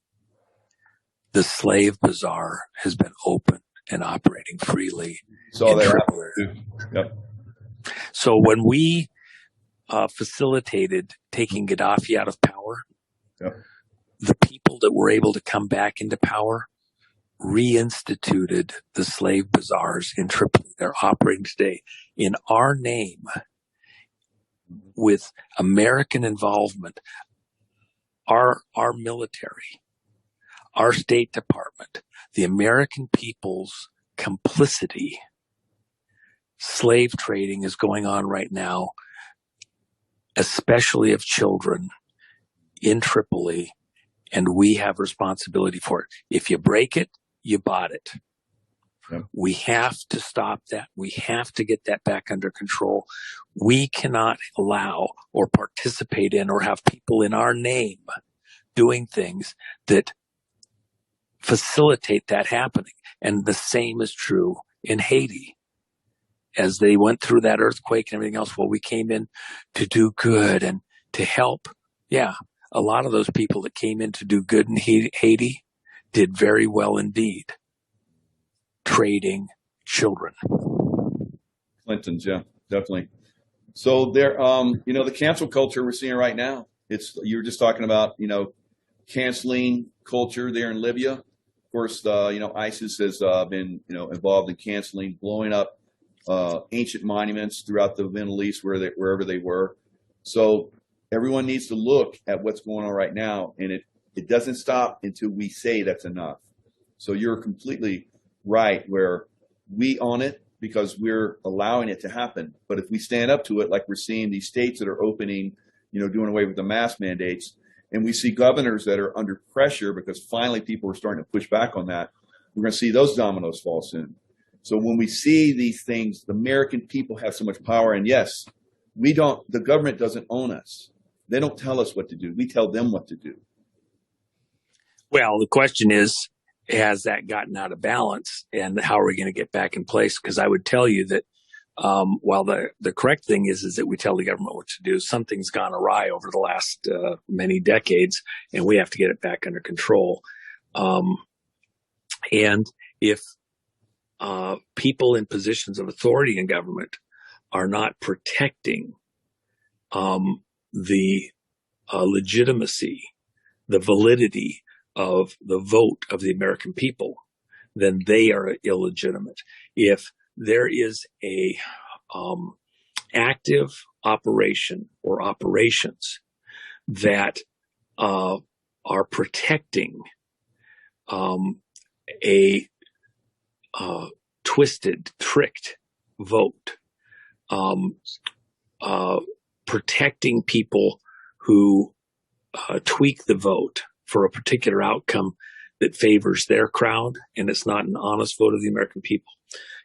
the slave bazaar has been open and operating freely. So yep. So when we facilitated taking Gaddafi out of power, the people that were able to come back into power reinstituted the slave bazaars in Tripoli. They're operating today in our name, with American involvement, our military, our State Department, the American people's complicity. Slave trading is going on right now, especially of children in Tripoli, and we have responsibility for it. If you break it, you bought it. Yep. We have to stop that. We have to get that back under control. We cannot allow or participate in or have people in our name doing things that facilitate that happening. And the same is true in Haiti. As they went through that earthquake and everything else, well, we came in to do good and to help. Yeah, a lot of those people that came in to do good in Haiti did very well indeed. Trading children. Clintons, yeah, definitely. So there, the cancel culture we're seeing right now, you were just talking about, canceling culture there in Libya. Of course, ISIS has been, involved in canceling, blowing up ancient monuments throughout the Middle East wherever they were. So everyone needs to look at what's going on right now, and it doesn't stop until we say that's enough. So you're completely right, where we own it because we're allowing it to happen. But if we stand up to it, like we're seeing these states that are opening, doing away with the mask mandates, and we see governors that are under pressure because finally people are starting to push back on that, we're going to see those dominoes fall soon. So when we see these things, the American people have so much power. And yes, the government doesn't own us. They don't tell us what to do. We tell them what to do. Well, the question is, has that gotten out of balance, and how are we going to get back in place? Because I would tell you that while the correct thing is that we tell the government what to do, something's gone awry over the last many decades, and we have to get it back under control. And if people in positions of authority in government are not protecting the legitimacy, the validity of the vote of the American people, then they are illegitimate. If there is a active operation or operations that are protecting a twisted, tricked vote, protecting people who tweak the vote for a particular outcome that favors their crowd, and it's not an honest vote of the American people.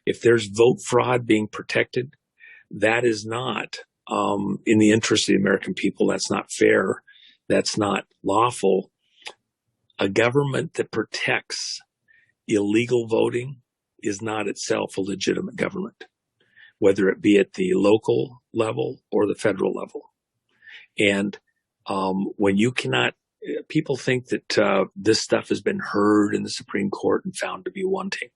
If there's vote fraud being protected, that is not in the interest of the American people. That's not fair. That's not lawful. A government that protects illegal voting is not itself a legitimate government, whether it be at the local level or the federal level. And when you cannot, people think that this stuff has been heard in the Supreme Court and found to be wanting.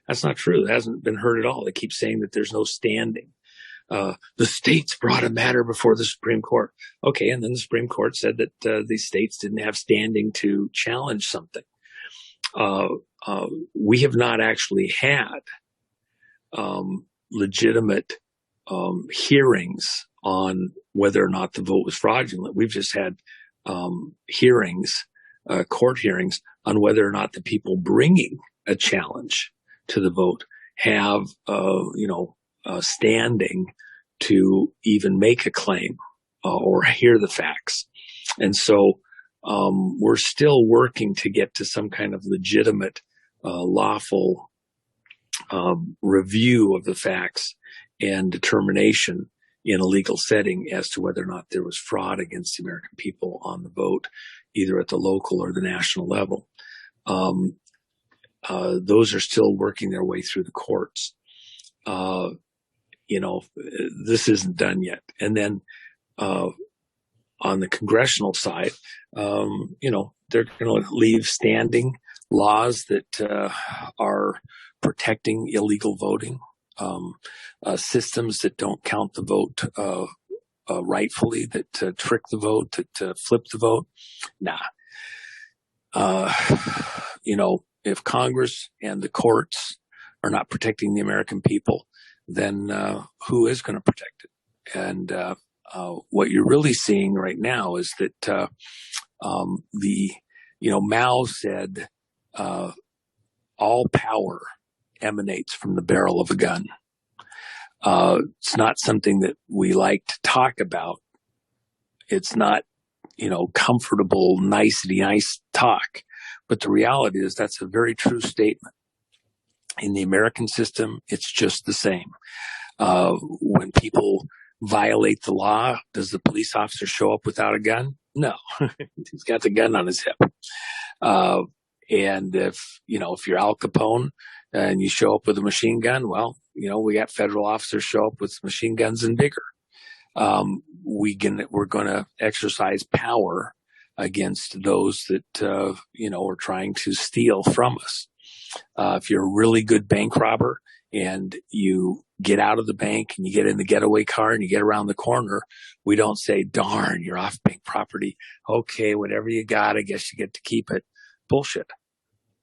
That's not true. It hasn't been heard at all. They keep saying that there's no standing. The states brought a matter before the Supreme Court. Okay, and then the Supreme Court said that the states didn't have standing to challenge something. We have not actually had legitimate hearings on whether or not the vote was fraudulent. We've just had hearings, court hearings, on whether or not the people bringing a challenge to the vote have, standing to even make a claim or hear the facts. And so we're still working to get to some kind of legitimate, lawful review of the facts and determination in a legal setting as to whether or not there was fraud against the American people on the vote, either at the local or the national level. Those are still working their way through the courts. This isn't done yet. And then on the congressional side, they're going to leave standing laws that are protecting illegal voting. Systems that don't count the vote rightfully, that trick the vote, that flip the vote. Nah. If Congress and the courts are not protecting the American people, then who is going to protect it? And what you're really seeing right now is that Mao said all power emanates from the barrel of a gun. It's not something that we like to talk about. It's not comfortable, nice talk. But the reality is that's a very true statement. In the American system, it's just the same. When people violate the law, does the police officer show up without a gun? No, he's got the gun on his hip. And if you're Al Capone and you show up with a machine gun, well, we got federal officers show up with machine guns and bigger. We're going to exercise power against those that, are trying to steal from us. If you're a really good bank robber and you get out of the bank and you get in the getaway car and you get around the corner, we don't say, darn, you're off bank property. Okay, whatever you got, I guess you get to keep it. Bullshit.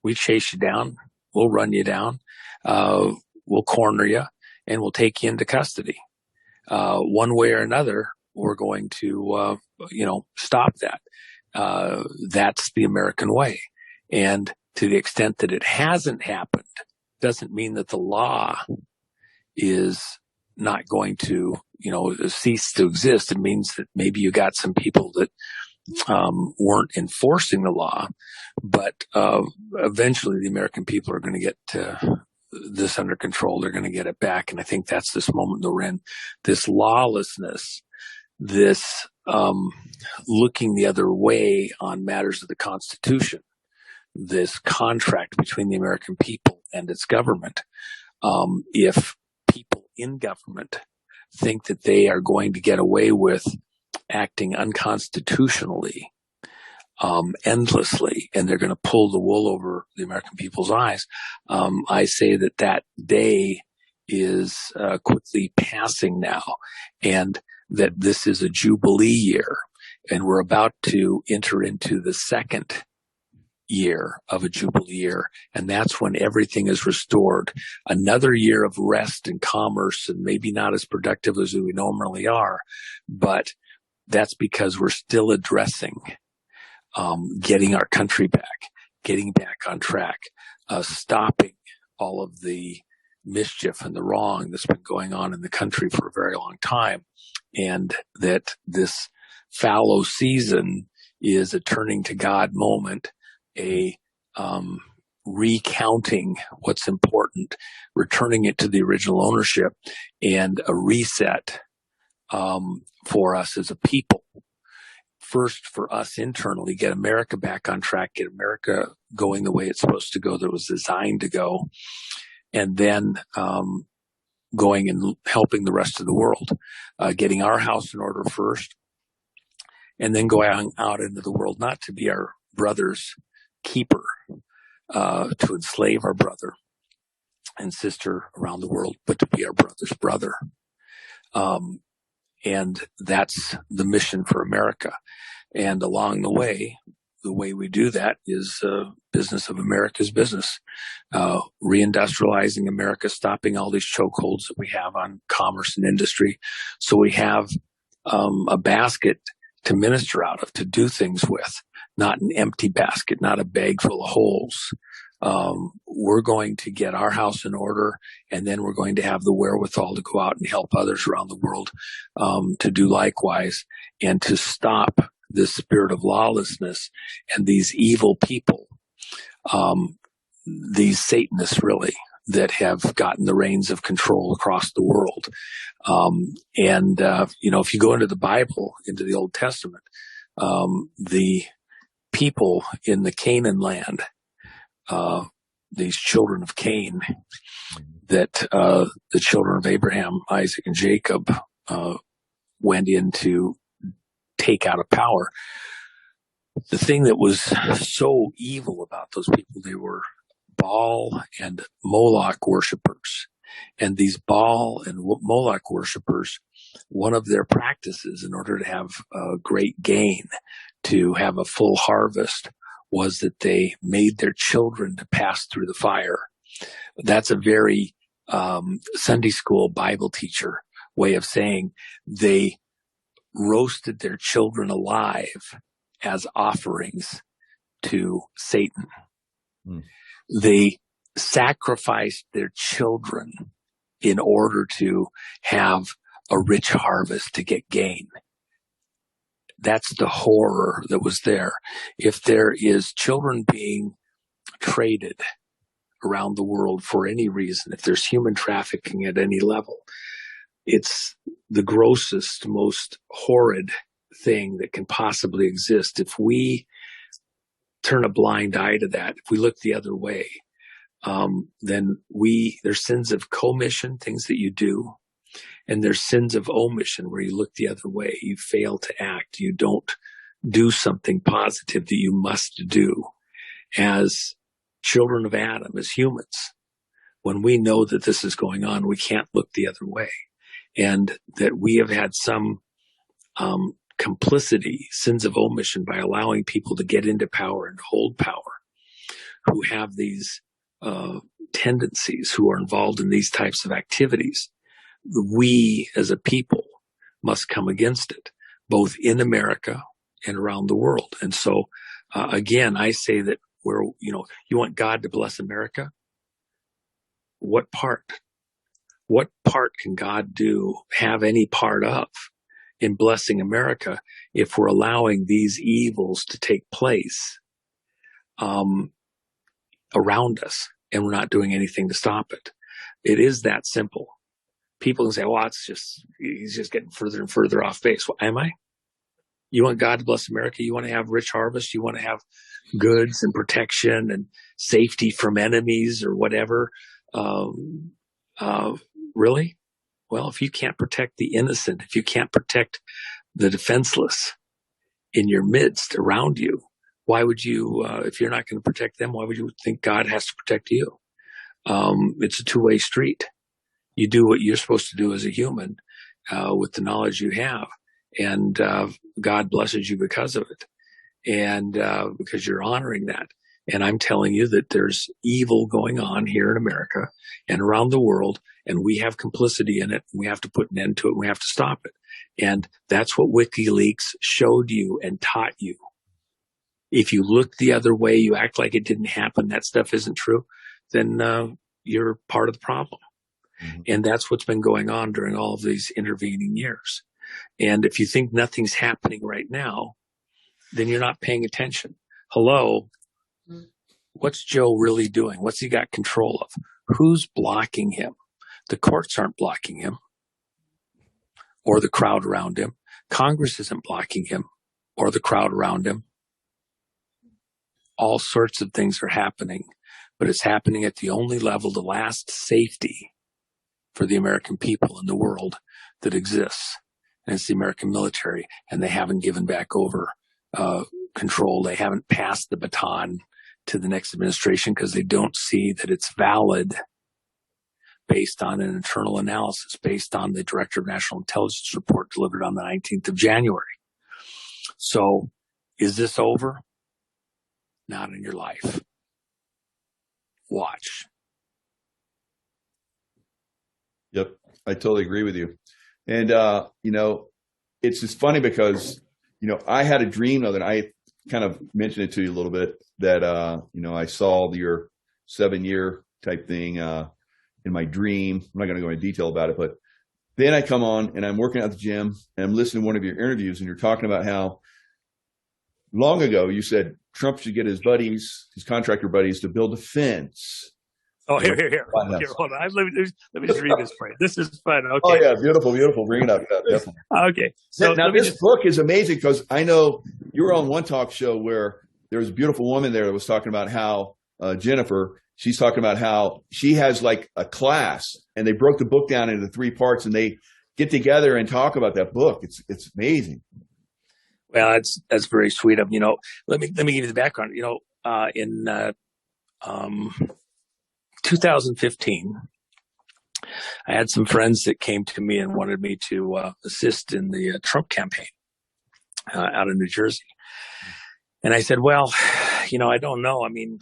We chase you down. We'll run you down. We'll corner you and we'll take you into custody. One way or another, we're going to, stop that. That's the American way. And to the extent that it hasn't happened doesn't mean that the law is not going to, cease to exist. It means that maybe you got some people that weren't enforcing the law, but eventually the American people are going to get this under control. They're going to get it back. And I think that's this moment that we're in. This lawlessness, this looking the other way on matters of the Constitution, this contract between the American people and its government. If people in government think that they are going to get away with acting unconstitutionally, endlessly, and they're going to pull the wool over the American people's eyes, I say that day is quickly passing now, and that this is a Jubilee year, and we're about to enter into the second year of a Jubilee year, and that's when everything is restored. Another year of rest and commerce, and maybe not as productive as we normally are, but that's because we're still addressing getting our country back, getting back on track, stopping all of the mischief and the wrong that's been going on in the country for a very long time, and that this fallow season is a turning to God moment, a recounting what's important, returning it to the original ownership, and a reset for us as a people. First, for us internally, get America back on track, get America going the way it's supposed to go, that it was designed to go, and then going and helping the rest of the world, getting our house in order first, and then going out into the world, not to be our brother's keeper, to enslave our brother and sister around the world, but to be our brother's brother. And that's the mission for America. And along the way we do that is business of America's business, reindustrializing America, stopping all these chokeholds that we have on commerce and industry. So we have a basket to minister out of, to do things with, not an empty basket, not a bag full of holes. We're going to get our house in order, and then we're going to have the wherewithal to go out and help others around the world to do likewise, and to stop this spirit of lawlessness and these evil people, these Satanists really, that have gotten the reins of control across the world. If you go into the Bible, into the Old Testament, the people in the Canaan land, these children of Cain, that the children of Abraham, Isaac, and Jacob went in to take out of power. The thing that was so evil about those people, they were Baal and Moloch worshipers. And these Baal and Moloch worshipers, one of their practices in order to have a great gain, to have a full harvest, was that they made their children to pass through the fire. That's a very Sunday school Bible teacher way of saying they roasted their children alive as offerings to Satan. They sacrificed their children in order to have a rich harvest, to get gain. That's the horror that was there. If there is children being traded around the world for any reason, if there's human trafficking at any level, it's the grossest, most horrid thing that can possibly exist. If we turn a blind eye to that, if we look the other way, then there's sins of commission, things that you do, and there's sins of omission where you look the other way. You fail to act. You don't do something positive that you must do as children of Adam, as humans. When we know that this is going on, we can't look the other way. And that we have had some complicity, sins of omission, by allowing people to get into power and hold power, who have these tendencies, who are involved in these types of activities. We as a people must come against it, both in America and around the world. And so, again, I say that you want God to bless America. What part? What part can God have any part of in blessing America if we're allowing these evils to take place around us and we're not doing anything to stop it? It is that simple. People can say, well, he's just getting further and further off base. Well, am I? You want God to bless America? You want to have rich harvest? You want to have goods and protection and safety from enemies or whatever? Really? Well, if you can't protect the innocent, if you can't protect the defenseless in your midst around you, why would you, if you're not going to protect them, why would you think God has to protect you? It's a two-way street. You do what you're supposed to do as a human with the knowledge you have, and God blesses you because of it, and because you're honoring that. And I'm telling you that there's evil going on here in America and around the world, and we have complicity in it. We have to put an end to it. And we have to stop it. And that's what WikiLeaks showed you and taught you. If you look the other way, you act like it didn't happen, that stuff isn't true, then you're part of the problem. Mm-hmm. And that's what's been going on during all of these intervening years. And if you think nothing's happening right now, then you're not paying attention. Hello? What's Joe really doing? What's he got control of? Who's blocking him? The courts aren't blocking him or the crowd around him. Congress isn't blocking him or the crowd around him. All sorts of things are happening, but it's happening at the only level, the last safety for the American people in the world that exists. And it's the American military, and they haven't given back over control. They haven't passed the baton to the next administration because they don't see that it's valid based on an internal analysis, based on the Director of National Intelligence report delivered on the 19th of January. So is this over? Not in your life. Watch. Yep. I totally agree with you. And, it's just funny because, I had a dream though that I kind of mentioned it to you a little bit that, I saw your 7-year type thing, in my dream. I'm not going to go into detail about it, but then I come on and I'm working at the gym and I'm listening to one of your interviews and you're talking about how long ago you said Trump should get his contractor buddies to build a fence. Oh, here. Hold on. Let me just read this for you. This is fun. Okay. Oh, yeah. Beautiful. Bring it up. Yeah, definitely. Okay. So now this book is amazing because I know you were on one talk show where there was a beautiful woman there that was talking about how Jennifer, she's talking about how she has like a class and they broke the book down into 3 parts and they get together and talk about that book. It's amazing. Well, that's very sweet of Let me give you the background. In 2015, I had some friends that came to me and wanted me to assist in the Trump campaign out in New Jersey. And I said, well, I don't know. I mean,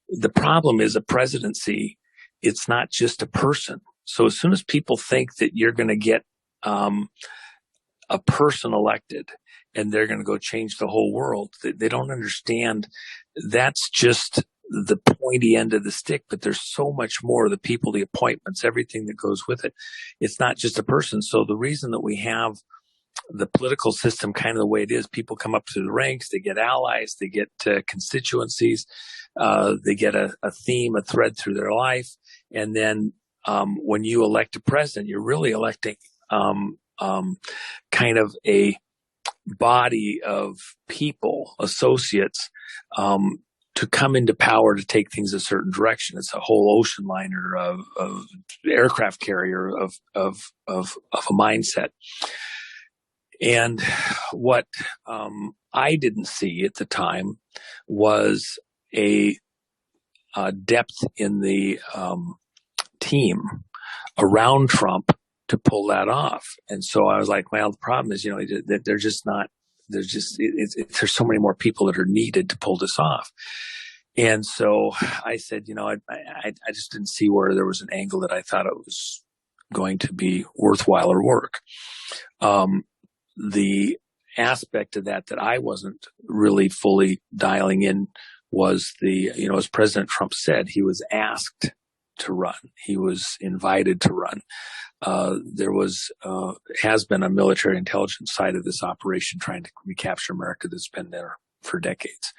the problem is a presidency. It's not just a person. So as soon as people think that you're going to get a person elected and they're going to go change the whole world, they don't understand that's just the pointy end of the stick, but there's so much more, the people, the appointments, everything that goes with it. It's not just a person. So the reason that we have the political system kind of the way it is. People come up through the ranks, they get allies, they get constituencies, they get a theme, a thread through their life. And then when you elect a president, you're really electing kind of a body of people, associates, to come into power to take things a certain direction. It's a whole ocean liner of aircraft carrier of a mindset. And what I didn't see at the time was a depth in the team around Trump to pull that off. And so I was like, well, the problem is, they're just not. There's so many more people that are needed to pull this off. And so I said, I just didn't see where there was an angle that I thought it was going to be worthwhile or work. The aspect of that I wasn't really fully dialing in was as President Trump said, he was asked to run. He was invited to run. There has been a military intelligence side of this operation trying to recapture America that's been there for decades.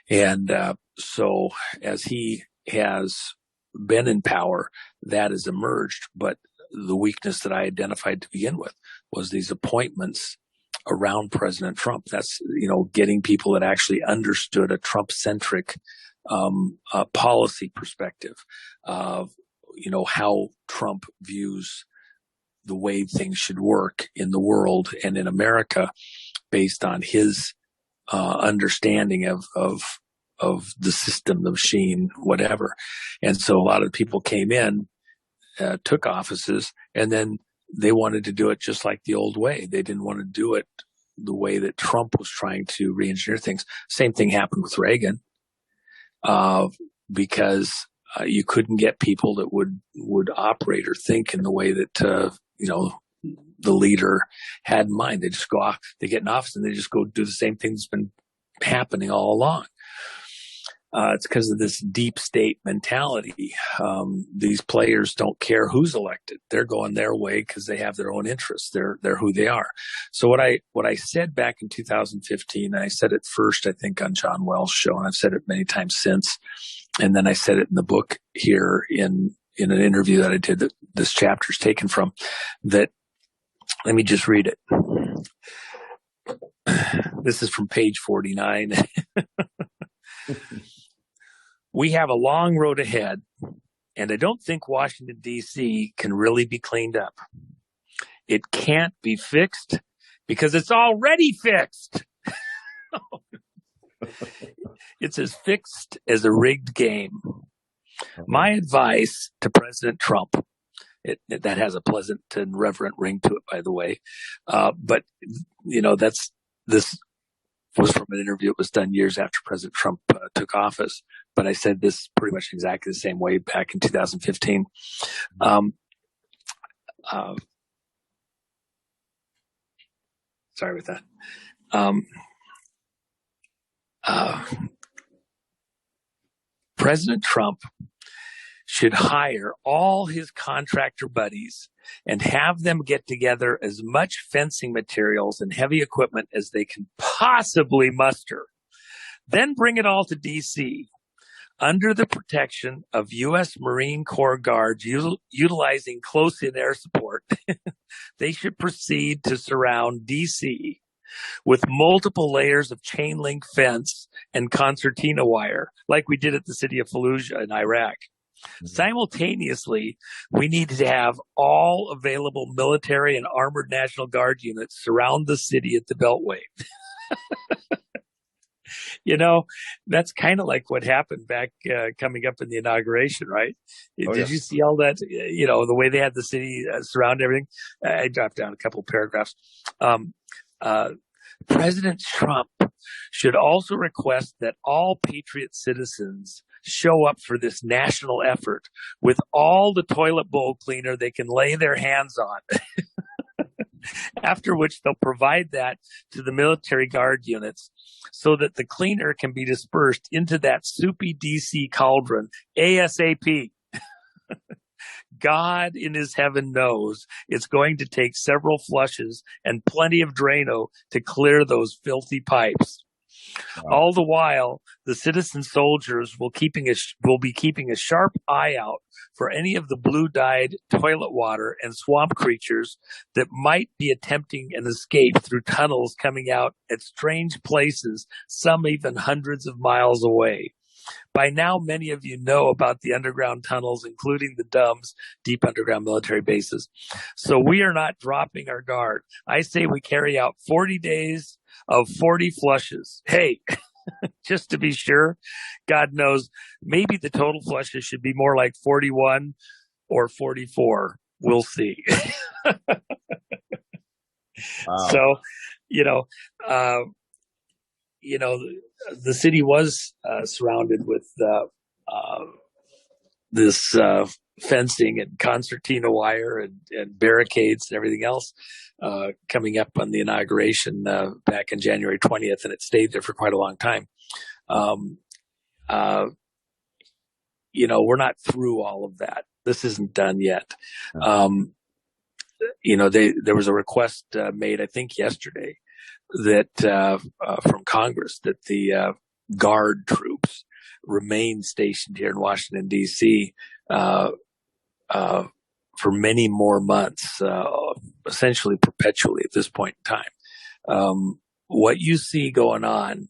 And so as he has been in power, that has emerged. But the weakness that I identified to begin with was these appointments around President Trump. That's, getting people that actually understood a Trump-centric policy perspective of, how Trump views the way things should work in the world and in America based on his understanding of the system, the machine, whatever. And so a lot of people came in, took offices, and then they wanted to do it just like the old way. They didn't want to do it the way that Trump was trying to re-engineer things. Same thing happened with Reagan, because you couldn't get people that would operate or think in the way that the leader had in mind. They just go off, they get in office, and they just go do the same thing that's been happening all along. It's because of this deep state mentality. These players don't care who's elected; they're going their way because they have their own interests. They're who they are. So what I said back in 2015, and I said it first, I think, on John Wells' show, and I've said it many times since. And then I said it in the book here in an interview that I did that this chapter is taken from. That, let me just read it. This is from page 49. We have a long road ahead, and I don't think Washington, D.C. can really be cleaned up. It can't be fixed because it's already fixed. It's as fixed as a rigged game. My advice to President Trump, that has a pleasant and reverent ring to it, by the way. But, this was from an interview that was done years after President Trump took office. But I said this pretty much exactly the same way back in 2015. Sorry about that. President Trump should hire all his contractor buddies and have them get together as much fencing materials and heavy equipment as they can possibly muster. Then bring it all to D.C. under the protection of U.S. Marine Corps guards utilizing close-in air support. They should proceed to surround D.C. with multiple layers of chain link fence and concertina wire, like we did at the city of Fallujah in Iraq. Mm-hmm. Simultaneously, we need to have all available military and armored National Guard units surround the city at the Beltway. That's kind of like what happened back coming up in the inauguration, right? Did you see all that? The way they had the city surround everything. I dropped down a couple paragraphs. President Trump should also request that all patriot citizens show up for this national effort with all the toilet bowl cleaner they can lay their hands on. After which they'll provide that to the military guard units so that the cleaner can be dispersed into that soupy DC cauldron ASAP. God in his heaven knows it's going to take several flushes and plenty of Drano to clear those filthy pipes. Wow. All the while, the citizen soldiers will be keeping a sharp eye out for any of the blue-dyed toilet water and swamp creatures that might be attempting an escape through tunnels coming out at strange places, some even hundreds of miles away. By now, many of you know about the underground tunnels, including the DUMBs, deep underground military bases. So we are not dropping our guard. I say we carry out 40 days of 40 flushes. Hey, just to be sure, God knows, maybe the total flushes should be more like 41 or 44. We'll see. Wow. So, the city was surrounded with this fencing and concertina wire and barricades and everything else coming up on the inauguration back in January 20th, and it stayed there for quite a long time. We're not through all of that. This isn't done yet. There was a request made, I think, yesterday that from Congress that the Guard troops remain stationed here in Washington, D.C. For many more months, essentially perpetually at this point in time. What you see going on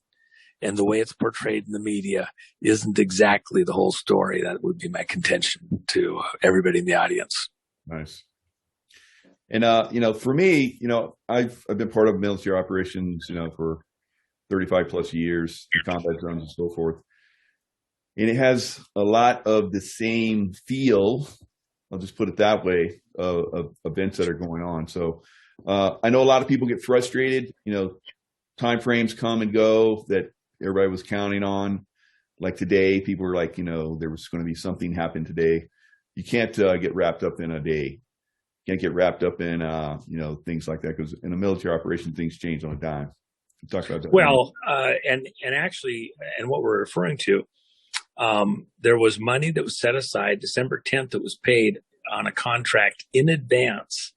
and the way it's portrayed in the media isn't exactly the whole story. That would be my contention to everybody in the audience. Nice. And, for me, I've been part of military operations, for 35 plus years, combat zones and so forth. And it has a lot of the same feel, I'll just put it that way, of events that are going on. So I know a lot of people get frustrated, time frames come and go that everybody was counting on. Like today, people were like, there was going to be something happen today. You can't get wrapped up in a day. Can't get wrapped up in things like that, because in a military operation things change on a dime. Talk about that. Well, and actually, and what we're referring to, there was money that was set aside December 10th that was paid on a contract in advance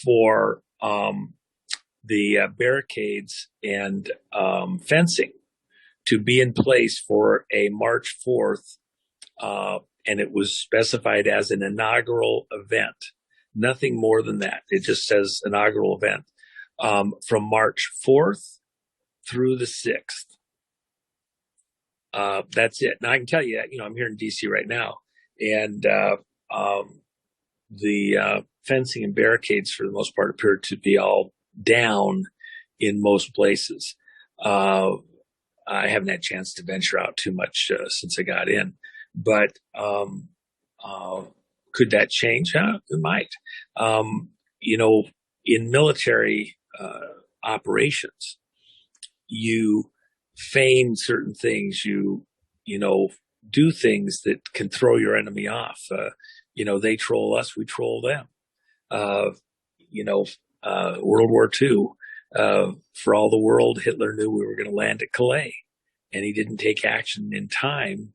for the barricades and fencing to be in place for a March 4th, and it was specified as an inaugural event. Nothing more than that. It just says inaugural event from March 4th through the 6th. That's it. Now I can tell you, I'm here in DC right now, and the fencing and barricades for the most part appear to be all down in most places. I haven't had a chance to venture out too much since I got in, but could that change? It might. In military operations, you feign certain things. You do things that can throw your enemy off. They troll us, we troll them. World War II, for all the world, Hitler knew we were going to land at Calais, and he didn't take action in time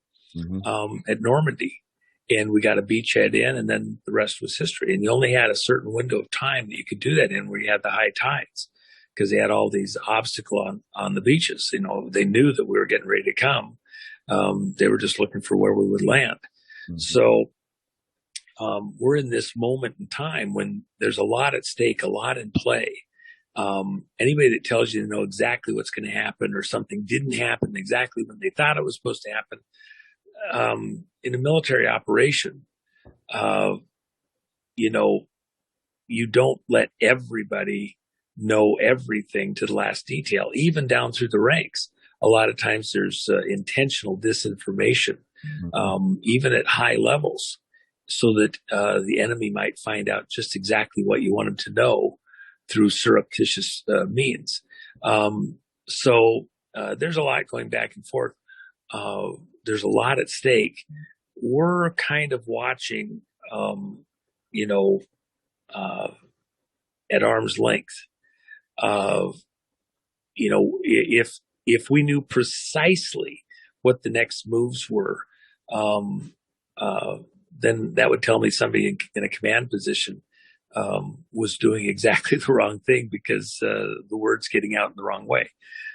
at Normandy. And we got a beachhead in, and then the rest was history. And you only had a certain window of time that you could do that in, where you had the high tides, because they had all these obstacles on the beaches. They knew that we were getting ready to come. They were just looking for where we would land. Mm-hmm. So we're in this moment in time when there's a lot at stake, a lot in play. Anybody that tells you to know exactly what's going to happen, or something didn't happen exactly when they thought it was supposed to happen, in a military operation, you don't let everybody know everything to the last detail, even down through the ranks. A lot of times there's intentional disinformation, even at high levels, so that the enemy might find out just exactly what you want them to know through surreptitious means. So there's a lot going back and forth. There's a lot at stake. We're kind of watching, at arm's length. If we knew precisely what the next moves were, then that would tell me somebody in a command position was doing exactly the wrong thing because the word's getting out in the wrong way.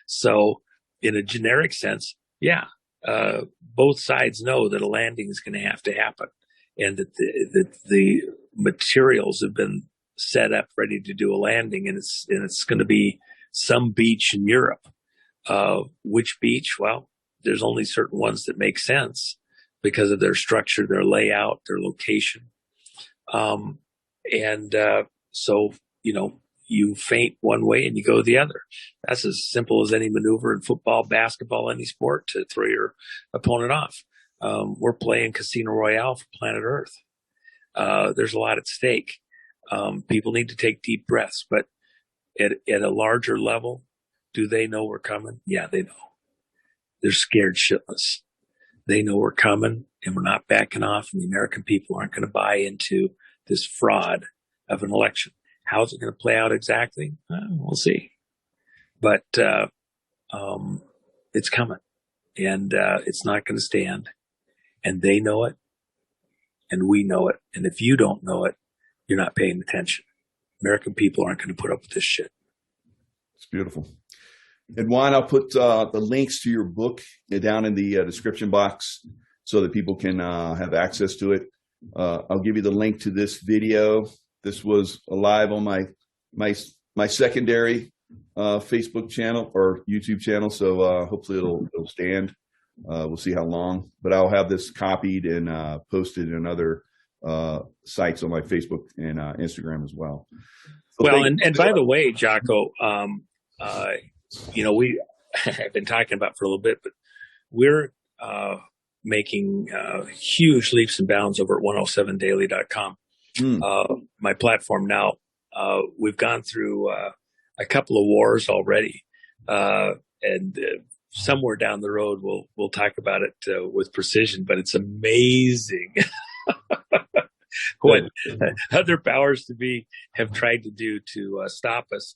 So in a generic sense, yeah, both sides know that a landing is going to have to happen, and that the materials have been set up ready to do a landing, and it's going to be some beach in Europe. Which beach? Well, there's only certain ones that make sense because of their structure, their layout, their location. So, you feint one way and you go the other. That's as simple as any maneuver in football, basketball, any sport, to throw your opponent off. We're playing Casino Royale for planet Earth. There's a lot at stake. People need to take deep breaths, but at a larger level, do they know we're coming? Yeah, they know. They're scared shitless. They know we're coming and we're not backing off, and the American people aren't going to buy into this fraud of an election. How's it going to play out exactly? We'll see. But it's coming, and it's not going to stand. And they know it, and we know it. And if you don't know it, you're not paying attention. American people aren't going to put up with this shit. It's beautiful. And Juan, I'll put the links to your book down in the description box so that people can have access to it. I'll give you the link to this video. This was live on my secondary Facebook channel or YouTube channel, so hopefully it'll stand. We'll see how long, but I'll have this copied and posted in other sites on my Facebook and Instagram as well. So well, and by the way, Jaco, we have been talking about for a little bit, but we're making huge leaps and bounds over at 107daily.com. My platform now. We've gone through a couple of wars already, and somewhere down the road we'll talk about it with precision. But it's amazing what other powers to be have tried to do to stop us.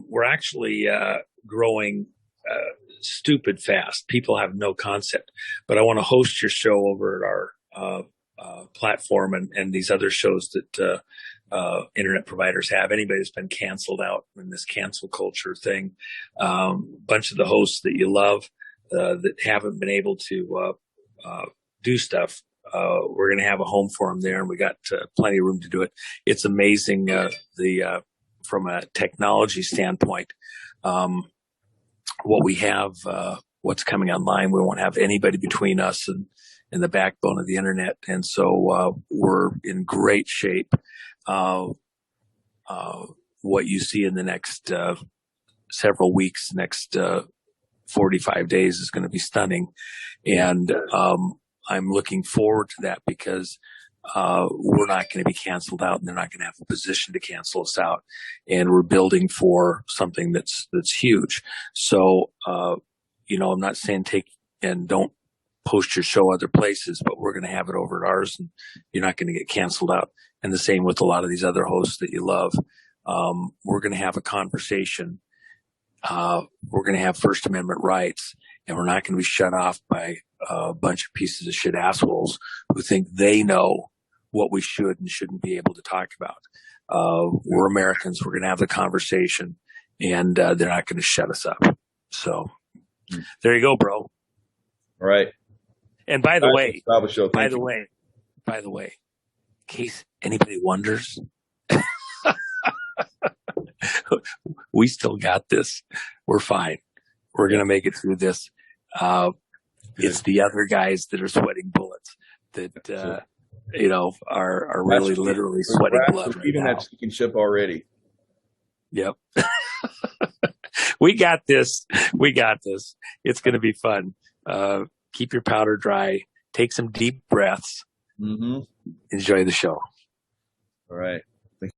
We're actually growing stupid fast. People have no concept. But I want to host your show over at our platform and these other shows that internet providers have. Anybody that's been canceled out in this cancel culture thing, bunch of the hosts that you love that haven't been able to do stuff, we're going to have a home for them there, and we got plenty of room to do it. It's amazing from a technology standpoint, what we have, what's coming online. We won't have anybody between us and the backbone of the internet. And so we're in great shape. What you see in the next several weeks, next 45 days is going to be stunning. And I'm looking forward to that because we're not going to be canceled out, and they're not going to have a position to cancel us out. And we're building for something that's huge. So, I'm not saying take and don't post your show other places, but we're going to have it over at ours, and you're not going to get canceled out. And the same with a lot of these other hosts that you love. We're going to have a conversation. We're going to have First Amendment rights, and we're not going to be shut off by a bunch of pieces of shit assholes who think they know what we should and shouldn't be able to talk about. We're Americans. We're going to have the conversation, and they're not going to shut us up. So there you go, bro. All right. And by the way, by the way, in case anybody wonders, we still got this. We're fine. We're going to make it through this. It's the other guys that are sweating bullets that, are really literally sweating blood right even now. That sinking ship already. Yep. We got this. It's going to be fun. Keep your powder dry. Take some deep breaths. Mm-hmm. Enjoy the show. All right.